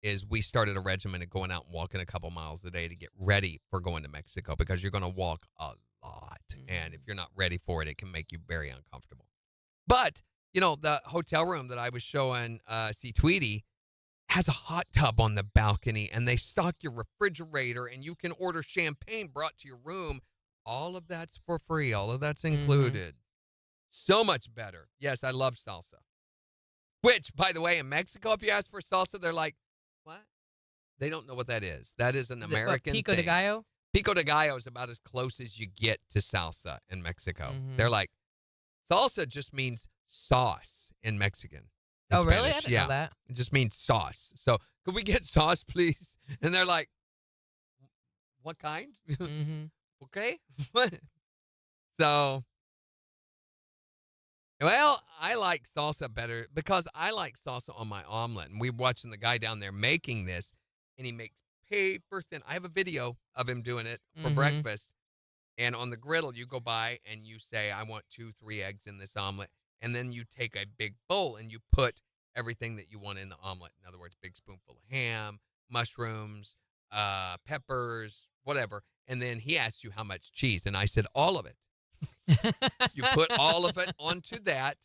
is we started a regimen of going out and walking a couple miles a day to get ready for going to Mexico, because you're going to walk a lot. And if you're not ready for it, it can make you very uncomfortable. But, the hotel room that I was showing C. Tweety has a hot tub on the balcony, and they stock your refrigerator, and you can order champagne brought to your room. All of that's for free. All of that's included. So much better. Yes, I love salsa. Which, by the way, in Mexico, if you ask for salsa, they're like, what? They don't know what that is. That is an American Pico de thing. Gallo? Pico de Gallo is about as close as you get to salsa in Mexico. They're like, salsa just means sauce in Mexican. In Really? Spanish. I didn't know that. It just means sauce. So, could we get sauce, please? And they're like, what kind? Okay. So, well, I like salsa better because I like salsa on my omelet. And we're watching the guy down there making this, and he makes paper thin. I have a video of him doing it for breakfast. And on the griddle, you go by and you say, I want 2-3 eggs in this omelet. And then you take a big bowl and you put everything that you want in the omelet. In other words, big spoonful of ham, mushrooms, peppers, whatever. And then he asks you how much cheese. And I said, all of it. You put all of it onto that,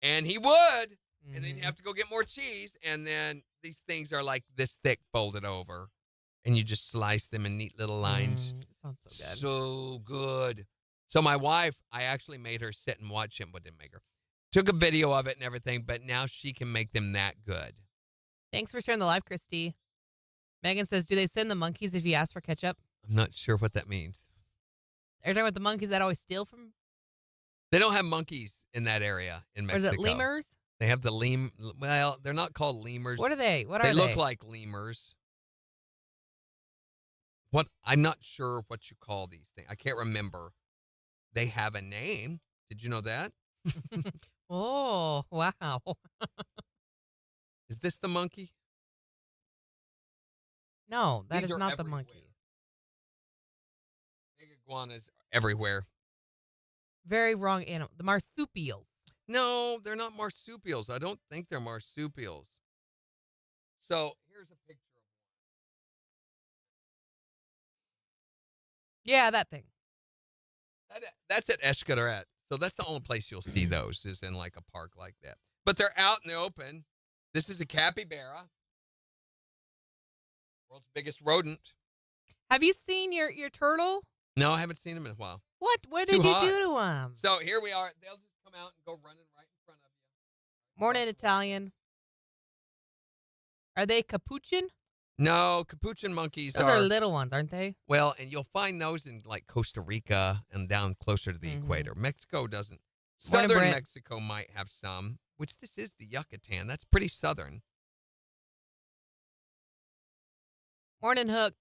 and he would. And then you have to go get more cheese. And then these things are like this thick folded over. And you just slice them in neat little lines. Sounds so good. So good. So my wife, I actually made her sit and watch him, but didn't make her. Took a video of it and everything, but now she can make them that good. Thanks for sharing the live, Christy. Megan says, do they send the monkeys if you ask for ketchup? I'm not sure what that means. Are you talking about the monkeys that always steal from? They don't have monkeys in that area in Mexico. Or is it lemurs? They have the well, they're not called lemurs. What are they? What are they? They look like lemurs. I'm not sure what you call these things. I can't remember. They have a name. Did you know that? Oh, wow. Is this the monkey? No, that These is are not the everywhere. monkey. Big iguanas are everywhere. Very wrong animal. The marsupials. No, they're not marsupials. I don't think they're marsupials. So here's a picture of Yeah, that thing. one. That's at Escaret. So that's the only place you'll see those, is in like a park like that. But they're out in the open. This is a capybara. World's biggest rodent. Have you seen your turtle? No, I haven't seen them in a while. What? What It's did too you hot. do to him? So here we are. They'll just come out and go running right in front of you. Morning, Italian. Are they capuchin? No, capuchin monkeys Those are little ones, aren't they? well, and you'll find those in like Costa Rica and down closer to the equator. Mexico doesn't. Morning, Southern Brett. Mexico might have some, which this is the Yucatan. That's pretty southern. Morning, Hooked.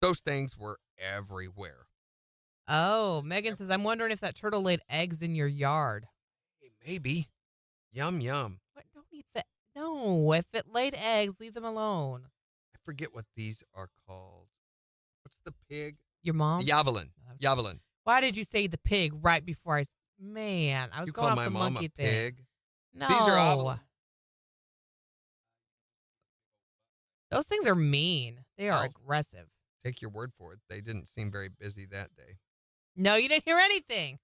Those things were everywhere. Oh, Megan says, I'm wondering if that turtle laid eggs in your yard. Hey, maybe. Yum, yum. What? Don't eat that. No, if it laid eggs, leave them alone. I forget what these are called. What's the pig? Your mom? Javelin. That's- Javelin. Why did you say the pig right before I? Man, I was You going call off my the mom monkey a thing. pig? No, These are javelins. Those things are mean. They are Oh. aggressive. Take your word for it. They didn't seem very busy that day. No, you didn't hear anything.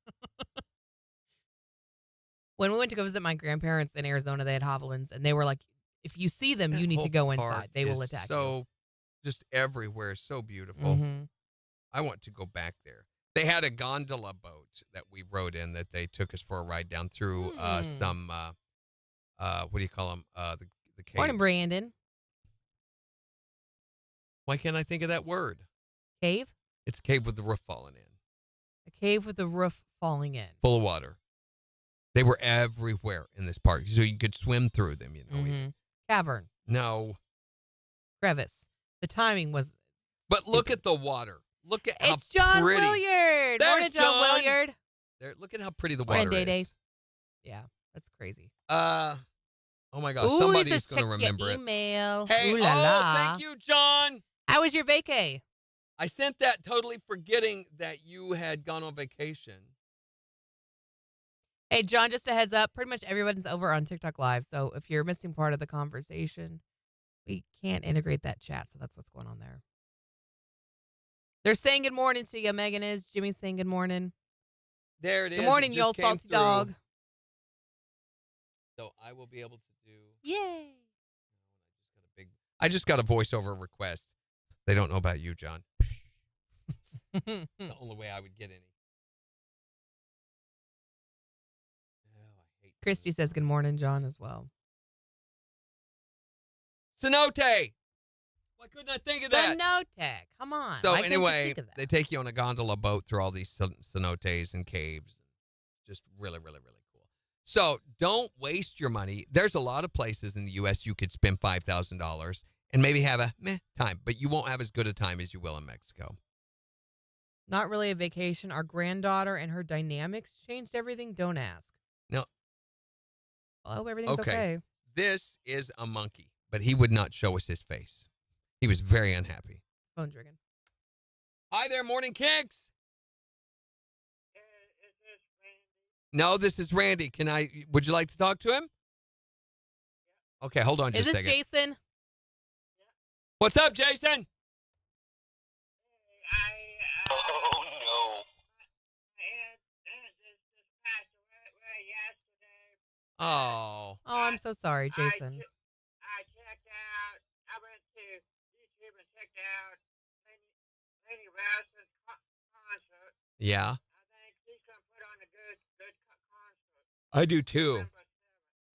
When we went to go visit my grandparents in Arizona, they had javelins, and they were like, if you see them, That you need to whole go park inside. They will is attack so just everywhere. So beautiful. you. Mm-hmm. I want to go back there. They had a gondola boat that we rode in that they took us for a ride down through some, what do you call them? The caves. Morning, Brandon. Why can't I think of that word? Cave? It's a cave with the roof falling in, A cave with the roof falling in. full of water. They were everywhere in this park, so you could swim through them, you know. Mm-hmm. Cavern. No, Crevice. The timing was. But look stupid. at the water. Look at how It's John pretty. Williard. There's Morning, John Williard. There, look at how pretty the Morning, water Day-Day. is. Yeah, that's crazy. Oh my gosh, Ooh, he somebody's says, going to check remember your it. email. Hey, Ooh la la. thank you, John. How was your vacay? I sent that totally forgetting that you had gone on vacation. Hey, John, just a heads up. Pretty much everyone's over on TikTok Live. So if you're missing part of the conversation, we can't integrate that chat. So that's what's going on there. They're saying good morning to you. Megan is. Jimmy's saying good morning. There it is. Good morning, It you just old came salty through. dog. So I will be able to do. Yay. I just got a voiceover request. They don't know about you, John. The only way I would get any. Oh, I hate Christy says good morning, John, as well. cenote. Why couldn't I think of that? Cenote. Come on. So Why can't you anyway, think of that? they take you on a gondola boat through all these cenotes and caves. Just really, really, really cool. So don't waste your money. There's a lot of places in the U.S. you could spend $5,000 and maybe have a meh time, but you won't have as good a time as you will in Mexico. Not really a vacation. Our granddaughter and her dynamics changed everything. Don't ask. No. I hope everything's okay. This is a monkey, but he would not show us his face. He was very unhappy. Phone drinking. Hi there, Morning Kicks. No, this is Randy. Would you like to talk to him? Okay, hold on just Is a this second. Jason? What's up, Jason? Oh no. Oh. Oh, I'm so sorry, Jason. I checked out. I went to YouTube and checked out Lenny Wilson's concert. Yeah. I think he's gonna put on a good concert. I do too.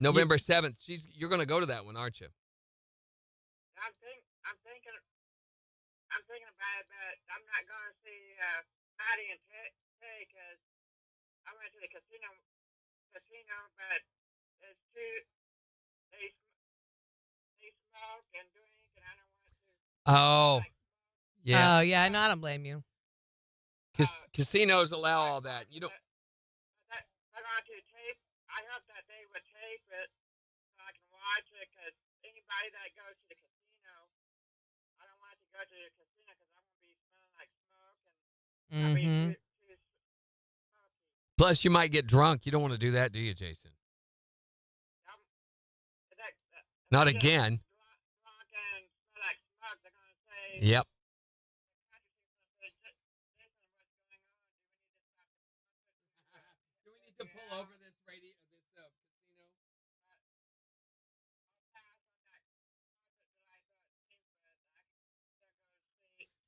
November 7th. November 7th. You're going to go to that one, aren't you? I'm thinking about it, but I'm not gonna see Patty and Tay because I went to the casino, but it's too. They smoke and drink, and I don't want to. Oh. Yeah. Oh, yeah. No, I don't blame you. Casinos allow all that. You don't. They're going to tape. I hope that they would tape it so I can watch it. Because anybody that goes to the casino, I don't want to go to the casino because I won't be smelling like smoke and I'll be too smoky. Plus, you might get drunk. You don't want to do that, do you, Jason? Not again. Drunk and smell like smoke. They're going to say. Yep. Do we need to pull over this casino?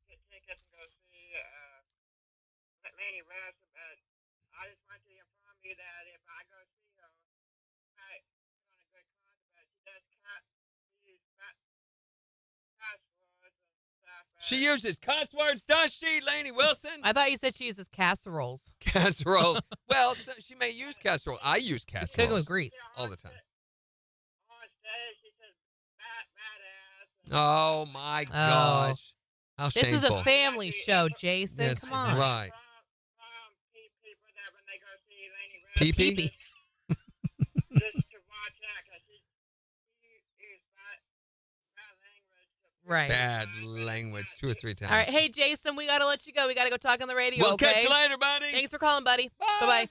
Get tickets and go see Laney Wilson, but I just want to inform you that if I go see her, I put on a good concert, but she does use cuss words and stuff. She uses cuss words, does she, Laney Wilson? I thought you said she uses casseroles. Casserole. Well, she may use casserole. I use Cooking with casserole grease. all the time. On stage, she says badass. Oh, my gosh. How This is shameful. a family show, Jason. That's Come on. right. People that when they go see Laney Wilson, Pee-pee? Pee-pee. just to watch out because she used bad language. Right. Bad language 2 or 3 times. All right. Hey, Jason, we got to let you go. We got to go talk on the radio, We'll okay? catch you later, buddy. Thanks for calling, buddy. Bye. Bye-bye.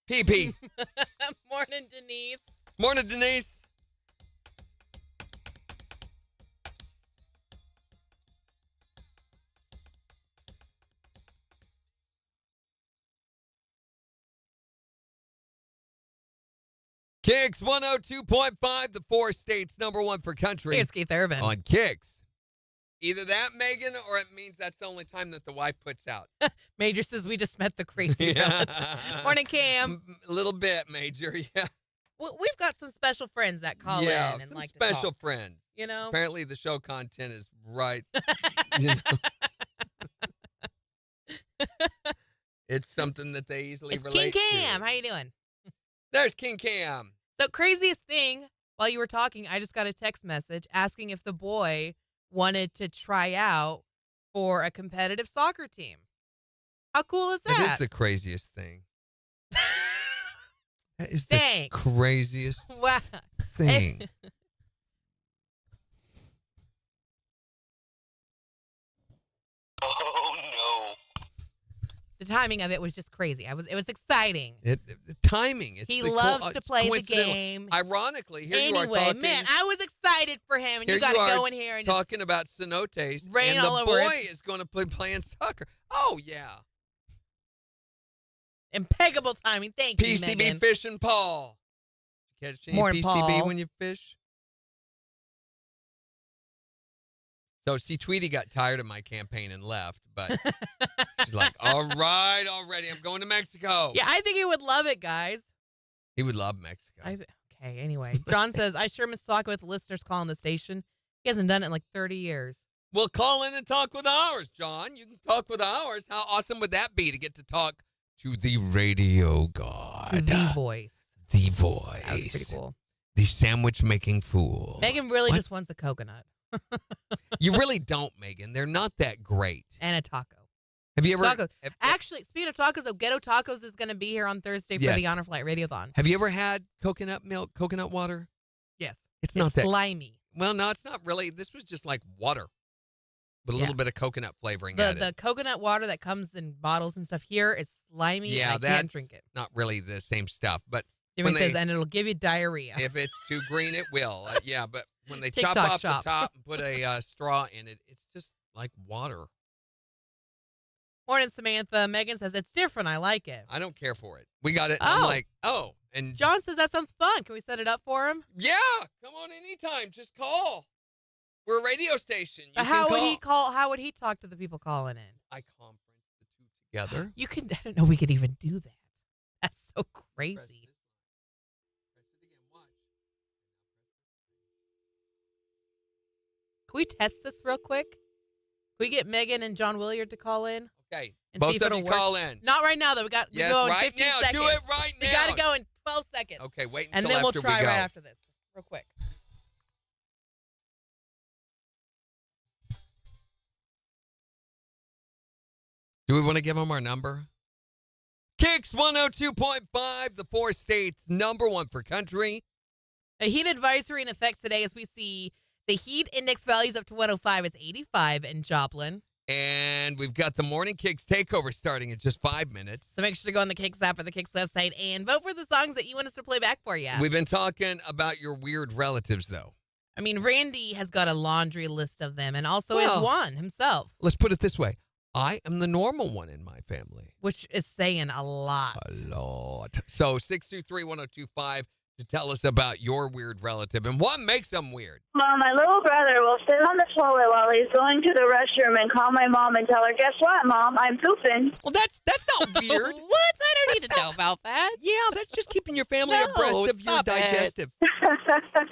Pee-pee. Morning, Denise. Morning, Denise. KIX 102.5, the 4 states #1 for country Here's Keith Urban. on KIX. Either that, Megan, or it means that's the only time that the wife puts out. Major says we just met the crazy relative. Morning, Cam. A little bit, Major, yeah. We've got some special friends that call Yeah, in and some like to special talk, friends. you know? Apparently the show content is right. You know. It's something that they easily It's King relate Cam. to. How you doing? There's King Cam. So craziest thing While you were talking, I just got a text message asking if the boy wanted to try out for a competitive soccer team. How cool is that? That is the craziest thing. That is the Thanks. craziest Wow. thing. Oh no. The timing of it was just crazy. It was exciting. The timing. It's He the loves to it's play the coincidental. game. Ironically, here Anyway, you are talking. man, I was excited for him, and Here you got to you are go in here and just talking about cenotes, rain and the all over boy it. is going to play playing soccer. Oh yeah, impeccable timing. Thank you, PCB Megan. fishing Paul. Catch any Morning, PCB Paul. when you fish? So, see, Tweety got tired of my campaign and left, but she's like, all right, already, I'm going to Mexico. Yeah, I think he would love it, guys. He would love Mexico. Okay, anyway. John says, I sure miss talking with listeners calling the station. He hasn't done it in like 30 years. Well, call in and talk with ours, John. You can talk with ours. How awesome would that be to get to talk to the radio god? To the voice. The That was pretty voice. cool. The sandwich-making fool. Megan really What? just wants a coconut You really don't, Megan. They're not that great. and a taco. Have you ever... Tacos. Have, Actually, speaking of tacos, though, Ghetto Tacos is going to be here on Thursday for the Yes. Honor Flight Radiothon. have you ever had coconut milk, coconut water? Yes. It's not that... slimy. Well, no, it's not really. This was just like water with a Yeah. little bit of coconut flavoring The added. coconut water that comes in bottles and stuff here is slimy. Yeah, and I can't that's drink it. not really the same stuff, but Jimmy when says, they- and it'll give you diarrhea. if it's too green, it will. Yeah, but when they chop TikTok off shop. the top and put a straw in it, it's just like water. Morning, Samantha. Megan says, it's different. I like it. I don't care for it. We got it. I'm Oh. like, oh, and John says, that sounds fun. Can we set it up for him? yeah, come on anytime. Just call. We're a radio station. You But can how would call. he call? How would he talk to the people calling in? I conference the two together. You can. I don't know. We could even do that. That's so Press crazy. this. Press it again. Watch. Can we test this real quick? Can we get Megan and John Williard to call in? Okay, And see both if of it'll you work. call in. Not right now, though. We Yes, go in right 15 now. seconds. Do it right now. We got to go in 12 seconds. Okay, wait And until then we'll after try we go. right after this, real quick. Do we want to give them our number? KIX 102.5, the 4 states, #1 for country. A heat advisory in effect today as we see the heat index values up to 105. It's 85 in Joplin. And we've got the morning KIX takeover starting in just 5 minutes. So make sure to go on the KIX app or the KIX website and vote for the songs that you want us to play back for you. We've been talking about your weird relatives, though. I mean, Randy has got a laundry list of them and also Well- is one himself, Let's put it this way. I am the normal one in my family. which is saying a lot. A lot. So 623-1025 to tell us about your weird relative and what makes them weird. Mom, my little brother will sit on the toilet while he's going to the restroom and call my mom and tell her, guess what, Mom? I'm pooping. Well, that's not weird. What? I don't need to know about that. Yeah, that's just keeping your family No, abreast of your stop it. digestive.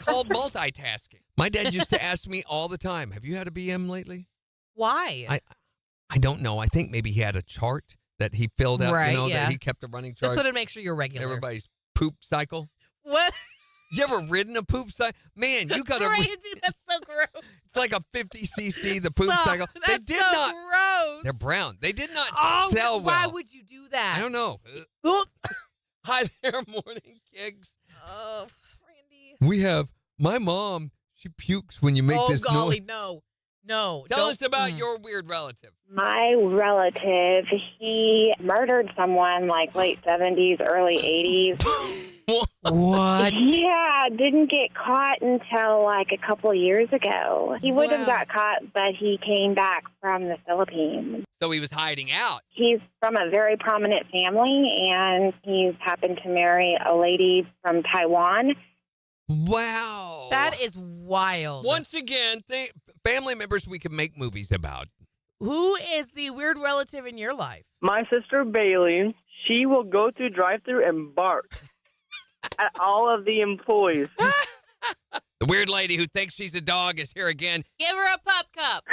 Called multitasking. My dad used to ask me all the time, have you had a BM lately? Why? I don't know. I think maybe he had a chart that he filled out, Right, that yeah. he kept a running Just chart. so to make sure you're regular. Everybody's poop cycle. What? You ever ridden a poop cycle? Man, you got to. Randy, that's so gross. It's like a 50 cc, the poop Stop. cycle. They That's did so not. gross. They're brown. They did not Oh, sell well. why would you do that? I don't know. Hi there, morning KIX. Oh, Randy. We have my mom. She pukes when you make Oh, this golly, noise. no. Tell don't- us about mm. your weird relative. My relative, he murdered someone like late 70s, early 80s. What? Yeah, didn't get caught until like a couple years ago. He would have Wow. got caught, but he came back from the Philippines. So he was hiding out. He's from a very prominent family, and he's happened to marry a lady from Taiwan. Wow. That is wild. Once again, family members we can make movies about. Who is the weird relative in your life? My sister Bailey, she will go through drive-through and bark at all of the employees. The weird lady who thinks she's a dog is here again. Give her a pup cup.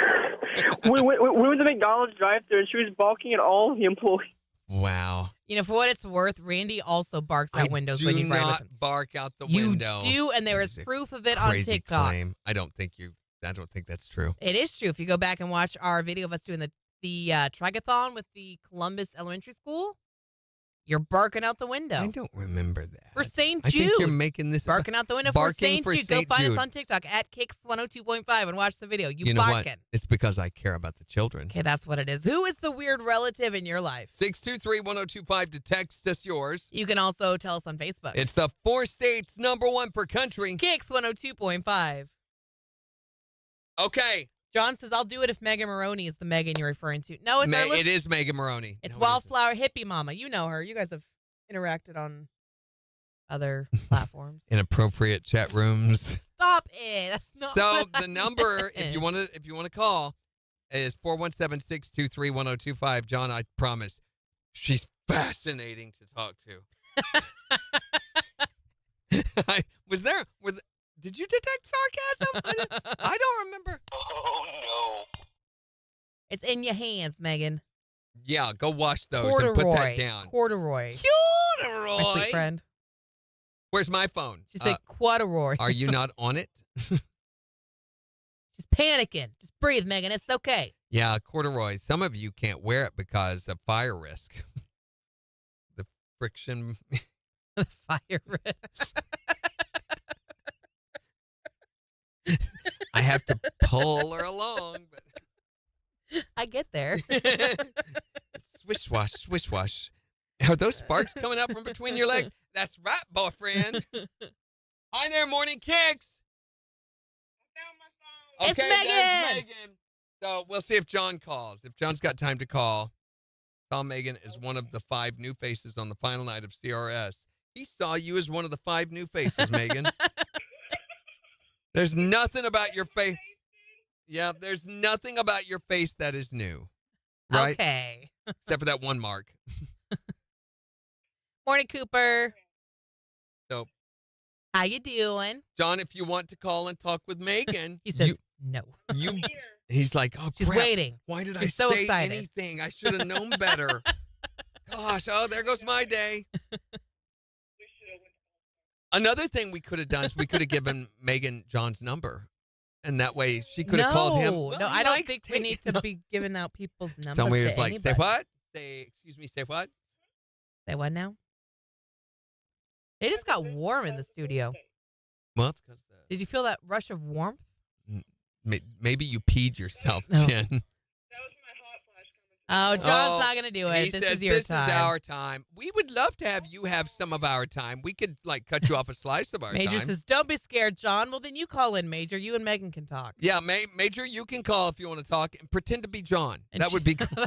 we went to McDonald's drive-through and she was barking at all of the employees. Wow. You know, for what it's worth, Randy also barks at windows when you ride with do not him. bark out the You window. do, and there is That is a proof of it on crazy TikTok. claim. I don't think that's true. It is true. If you go back and watch our video of us doing the trigathon with the Columbus Elementary School, you're barking out the window. I don't remember that. For St. I think you're Jude. making this Barking out the window barking for St. Jude. Go find us on TikTok at KIX 102.5 and watch the video. You know barking. what? It's because I care about the children. Okay, that's what it is. Who is the weird relative in your life? 623-1025 to text us yours. You can also tell us on Facebook. It's the 4 states #1 per country. KIX 102.5. Okay. John says, I'll do it if Megan Maroney is the Megan you're referring to. No, it's our It is Megan Maroney. It's No, Wildflower Hippie Mama. You know her. You guys have interacted on other platforms. Inappropriate chat rooms. Stop it. That's not So what I the number, meant. if you want to call, is 417-623-1025. John, I promise, she's fascinating to talk to. Did you detect sarcasm? I don't remember. Oh no. It's in your hands, Megan. Yeah, go wash those Corduroy. and put that down. Corduroy. Corduroy. My sweet friend. Where's my phone? She said corduroy. Are you not on it? She's panicking. Just breathe, Megan. It's okay. Yeah, corduroy. Some of you can't wear it because of fire risk. The friction. Fire risk. I have to pull her along, but I get there. swish swash, swish swash. Are those sparks coming out from between your legs? That's right, boyfriend. Hi there, Morning Kicks. It's Okay, Megan. there's Megan. So we'll see if John calls. If John's got time to call, Tom Megan is one of the 5 new faces on the final night of CRS. He saw you as one of the 5 new faces, Megan. There's nothing about your face. Yeah, there's nothing about your face that is new. Right? Okay. Except for that one mark. Morning, Cooper. So, how you doing? John, if you want to call and talk with Megan, He says no. He's like, oh, She's crap. waiting. Why did I She's so say excited. anything? I should have known better. Gosh, oh, there goes my day. Another thing we could have done is we could have given Megan John's number. And that way she could have called him. Well, No, he I don't likes think we need to be giving out people's numbers. John was to like, say anybody. what? Excuse me, say what? Say what now? It just got warm in the studio. Well, it's because Did you feel that rush of warmth? maybe you peed yourself, No. Jen. Oh, John's not going to do it. He This says, is your this time. is our time. We would love to have you have some of our time. We could, cut you off a slice of our Major time. says, don't be scared, John. Well, then you call in, Major. You and Megan can talk. Yeah, Major, you can call if you want to talk and pretend to be John. That would be cool.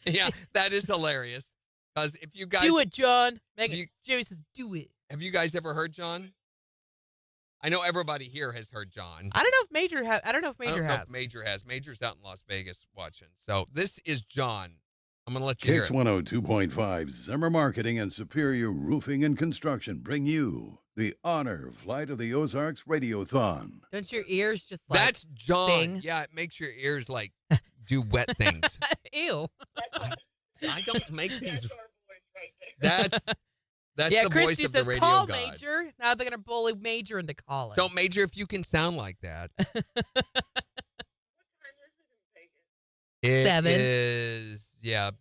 Yeah, that is hilarious. Because if you guys... Do it, John. Megan, Jerry says, do it. Have you guys ever heard John? I know everybody here has heard John. I don't know if Major has. I don't know if Major I don't know has. if Major has. Major's out in Las Vegas watching. So this is John. I'm going to let you hear KIX it. 102.5 Zimmer Marketing and Superior Roofing and Construction bring you the Honor Flight of the Ozarks Radiothon. Don't your ears just like That's John. sting? Yeah, it makes your ears do wet things. Ew. I don't make these. That's yeah, the voice Christy of the says, radio call god. Major. Now they're going to bully Major into calling. So, Major, if you can sound like that. It 7. is,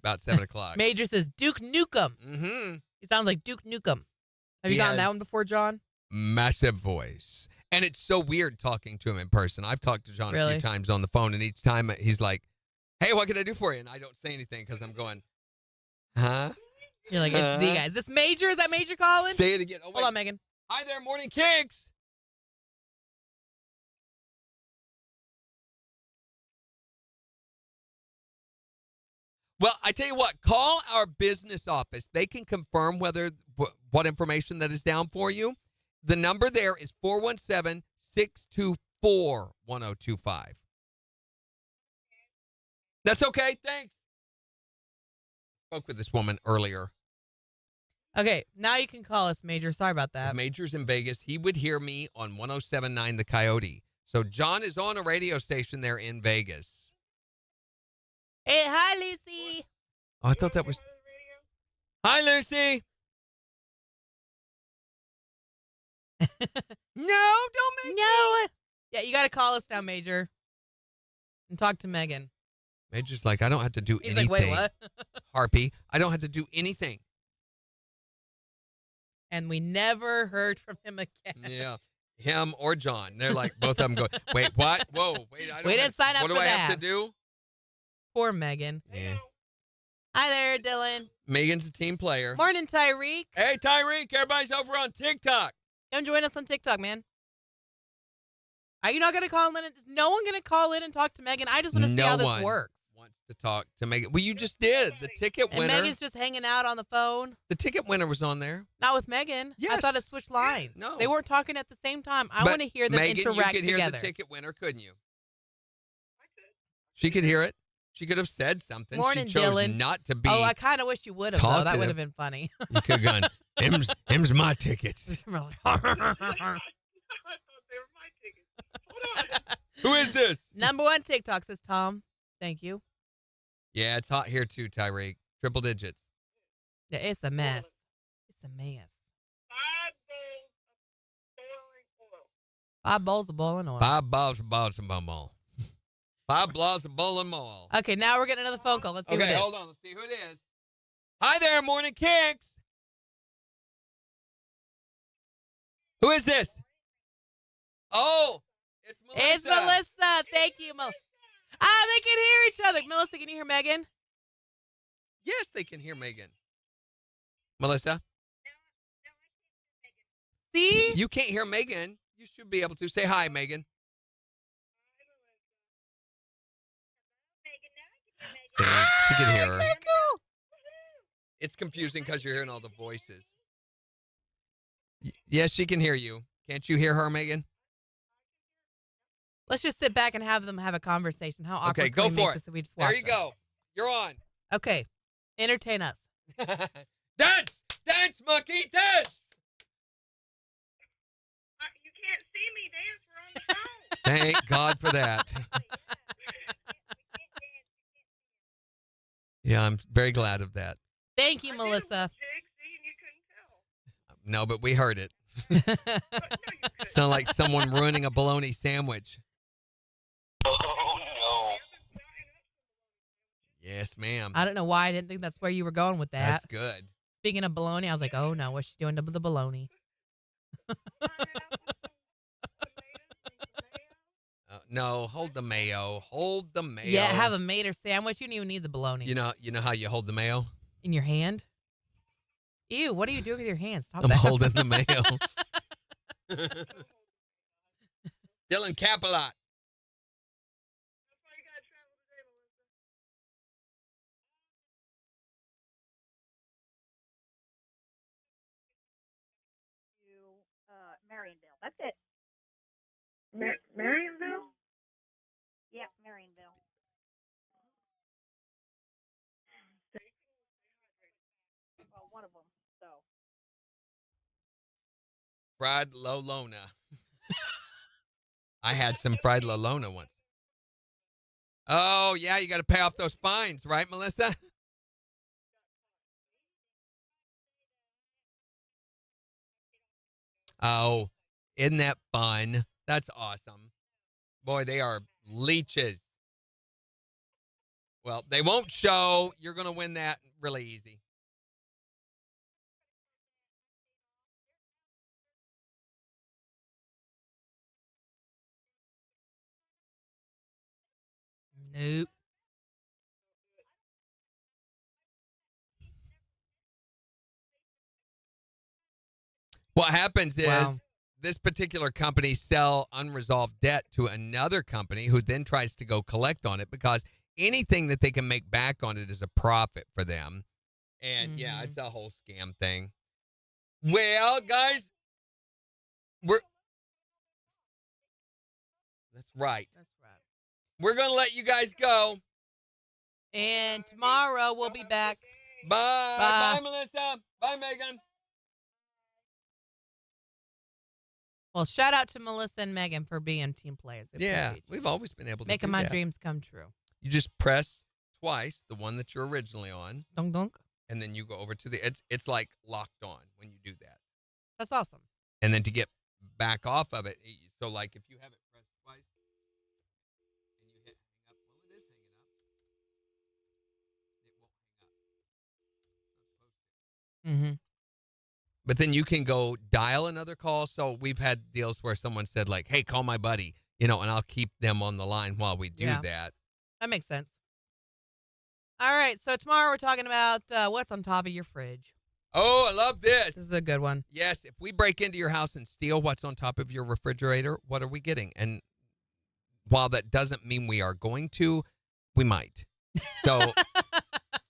about 7 o'clock. Major says, Duke Nukem. Mm-hmm. He sounds like Duke Nukem. Have you He gotten that has- one before, John? Massive voice. And it's so weird talking to him in person. I've talked to John a Really? few times on the phone, and each time he's like, hey, what can I do for you? And I don't say anything because I'm going, huh? You're like, it's the guy. Is this Major? Is that Major calling? Say it again. Oh, wait. Hold on, Megan. Hi there, Morning Kicks. Well, I tell you what, call our business office. They can confirm what information that is down for you. The number there is 417-624-1025. That's okay. Thanks. Spoke with this woman earlier. Okay, now you can call us, Major. Sorry about that. If Major's in Vegas, he would hear me on 107.9 The Coyote. So John is on a radio station there in Vegas. Hey, hi, Lucy. Oh, I thought that was... Hi, Lucy. No, don't make No. Yeah, you got to call us now, Major, and talk to Megan. Major's like, I don't have to do He's anything. like, wait, what? Harpy, I don't have to do anything. And we never heard from him again. Yeah. Him or John. They're like, both of them go, wait, what? Whoa, wait. I don't We didn't sign up What do for I have that. to do? Poor Megan. Yeah. Hi there, Dylan. Megan's a team player. Morning, Tyreek. Hey, Tyreek, everybody's over on TikTok. Come join us on TikTok, man. Are you not going to call in? Is no one going to call in and talk to Megan? I just want to see how No this one works. wants to talk to Megan. Well, you just did. The ticket And winner. Megan's just hanging out on the phone. The ticket winner was on there. Not with Megan. I thought it switched lines. No. They weren't talking at the same time. I But want to hear them Megan, interact you could hear together. the ticket winner, couldn't you? She could hear it. She could have said something. Morning, she chose Dylan. not to be. Oh, I kind of wish you would have, though. That talkative. would have been funny. You could have gone, him's my tickets. Who is this? Number one TikTok, says Tom. Thank you. Yeah, it's hot here too, Tyreek. Triple digits. Yeah, it's a mess. It's a mess. 5 bowls of boiling oil. 5 balls of oil. 5 balls of bowling oil. Okay, now we're getting another phone call. Let's see who it Okay, is. hold on. Let's see who it is. Hi there, Morning KIX. Who is this? Oh, it's Melissa. It's Melissa. Thank you, Melissa. Ah, they can hear each other. Melissa, can you hear Megan? Yes, they can hear Megan. Melissa? See? You can't hear Megan. You should be able to. Say hi, Megan. See, she can hear her. Cool. It's confusing because you're hearing all the voices. Yes, she can hear you. Can't you hear her, Megan? Let's just sit back and have them have a conversation. How awkward Okay, can go we make for it. this if we just There watch you them? go. You're on. Okay. Entertain us. Dance! Dance, monkey, dance! You can't see me dance. We're on the phone. Thank God for that. Yeah, I'm very glad of that. Thank you, Melissa. No, but we heard it. Sound like someone ruining a bologna sandwich. Oh Yes, ma'am. I don't know why I didn't think that's where you were going with that. That's good. Speaking of bologna, I was like, oh no, what's she doing to the bologna? No, hold the mayo. Hold the mayo. Yeah, have a mater sandwich. You don't even need the bologna. You know how you hold the mayo? In your hand? Ew, what are you doing with your hands? Stop I'm that. holding the mayo. Dylan Capilot. Marionville. That's it. Marionville? Yeah, Marionville. Well, one of them. So. Fried Lolona. I had some fried Lolona once. Oh, yeah, you got to pay off those fines, right, Melissa? Oh, isn't that fun? That's awesome. Boy, they are leeches. Well, they won't show. You're going to win that really easy. Nope. What happens is Wow. this particular company sell unresolved debt to another company who then tries to go collect on it because anything that they can make back on it is a profit for them. And yeah, it's a whole scam thing. Well, guys, that's right. That's right. We're going to let you guys go. And tomorrow we'll be back. Bye. Bye. Bye, Melissa. Bye, Megan. Well, shout out to Melissa and Megan for being team players. I Yeah, appreciate you. we've always been able to Making do my that. dreams come true. You just press twice the one that you're originally on, Dunk dunk. and then you go over to the. It's like locked on when you do that. That's awesome. And then to get back off of it, so like if you have it pressed twice, and you hit hang up, well, it is hanging up. It won't hang up. Mm-hmm. But then you can go dial another call. So we've had deals where someone said like, "Hey, call my buddy," and I'll keep them on the line while we do that. That makes sense. All right, so tomorrow we're talking about what's on top of your fridge. Oh, I love this. This is a good one. Yes, if we break into your house and steal what's on top of your refrigerator, what are we getting? And while that doesn't mean we are going to, we might. So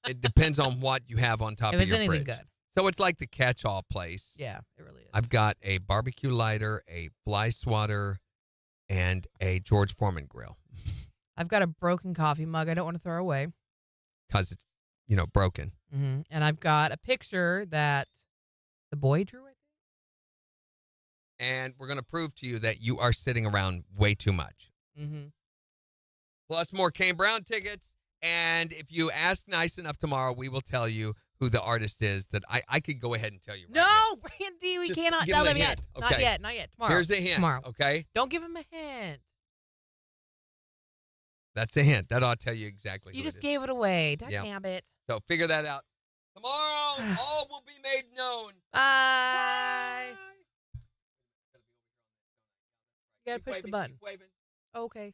it depends on what you have on top of your fridge. If it's anything good. So it's like the catch-all place. Yeah, it really is. I've got a barbecue lighter, a fly swatter, and a George Foreman grill. I've got a broken coffee mug I don't want to throw away. Because it's, broken. Mm-hmm. And I've got a picture that the boy drew, I think. And we're going to prove to you that you are sitting around way too much. Mm-hmm. Plus more Kane Brown tickets. And if you ask nice enough tomorrow, we will tell you who the artist is that I could go ahead and tell you right now. Randy, we Just cannot give tell him a them yet. hint. Not yet. Tomorrow. Here's the hint. Tomorrow. Okay? Don't give him a hint. That's a hint. That ought to tell you exactly You who just it is. gave it away. Yeah. Damn it. So figure that out. Tomorrow, all will be made known. Bye. You got to Keep push waving, the button. keep waving. Okay.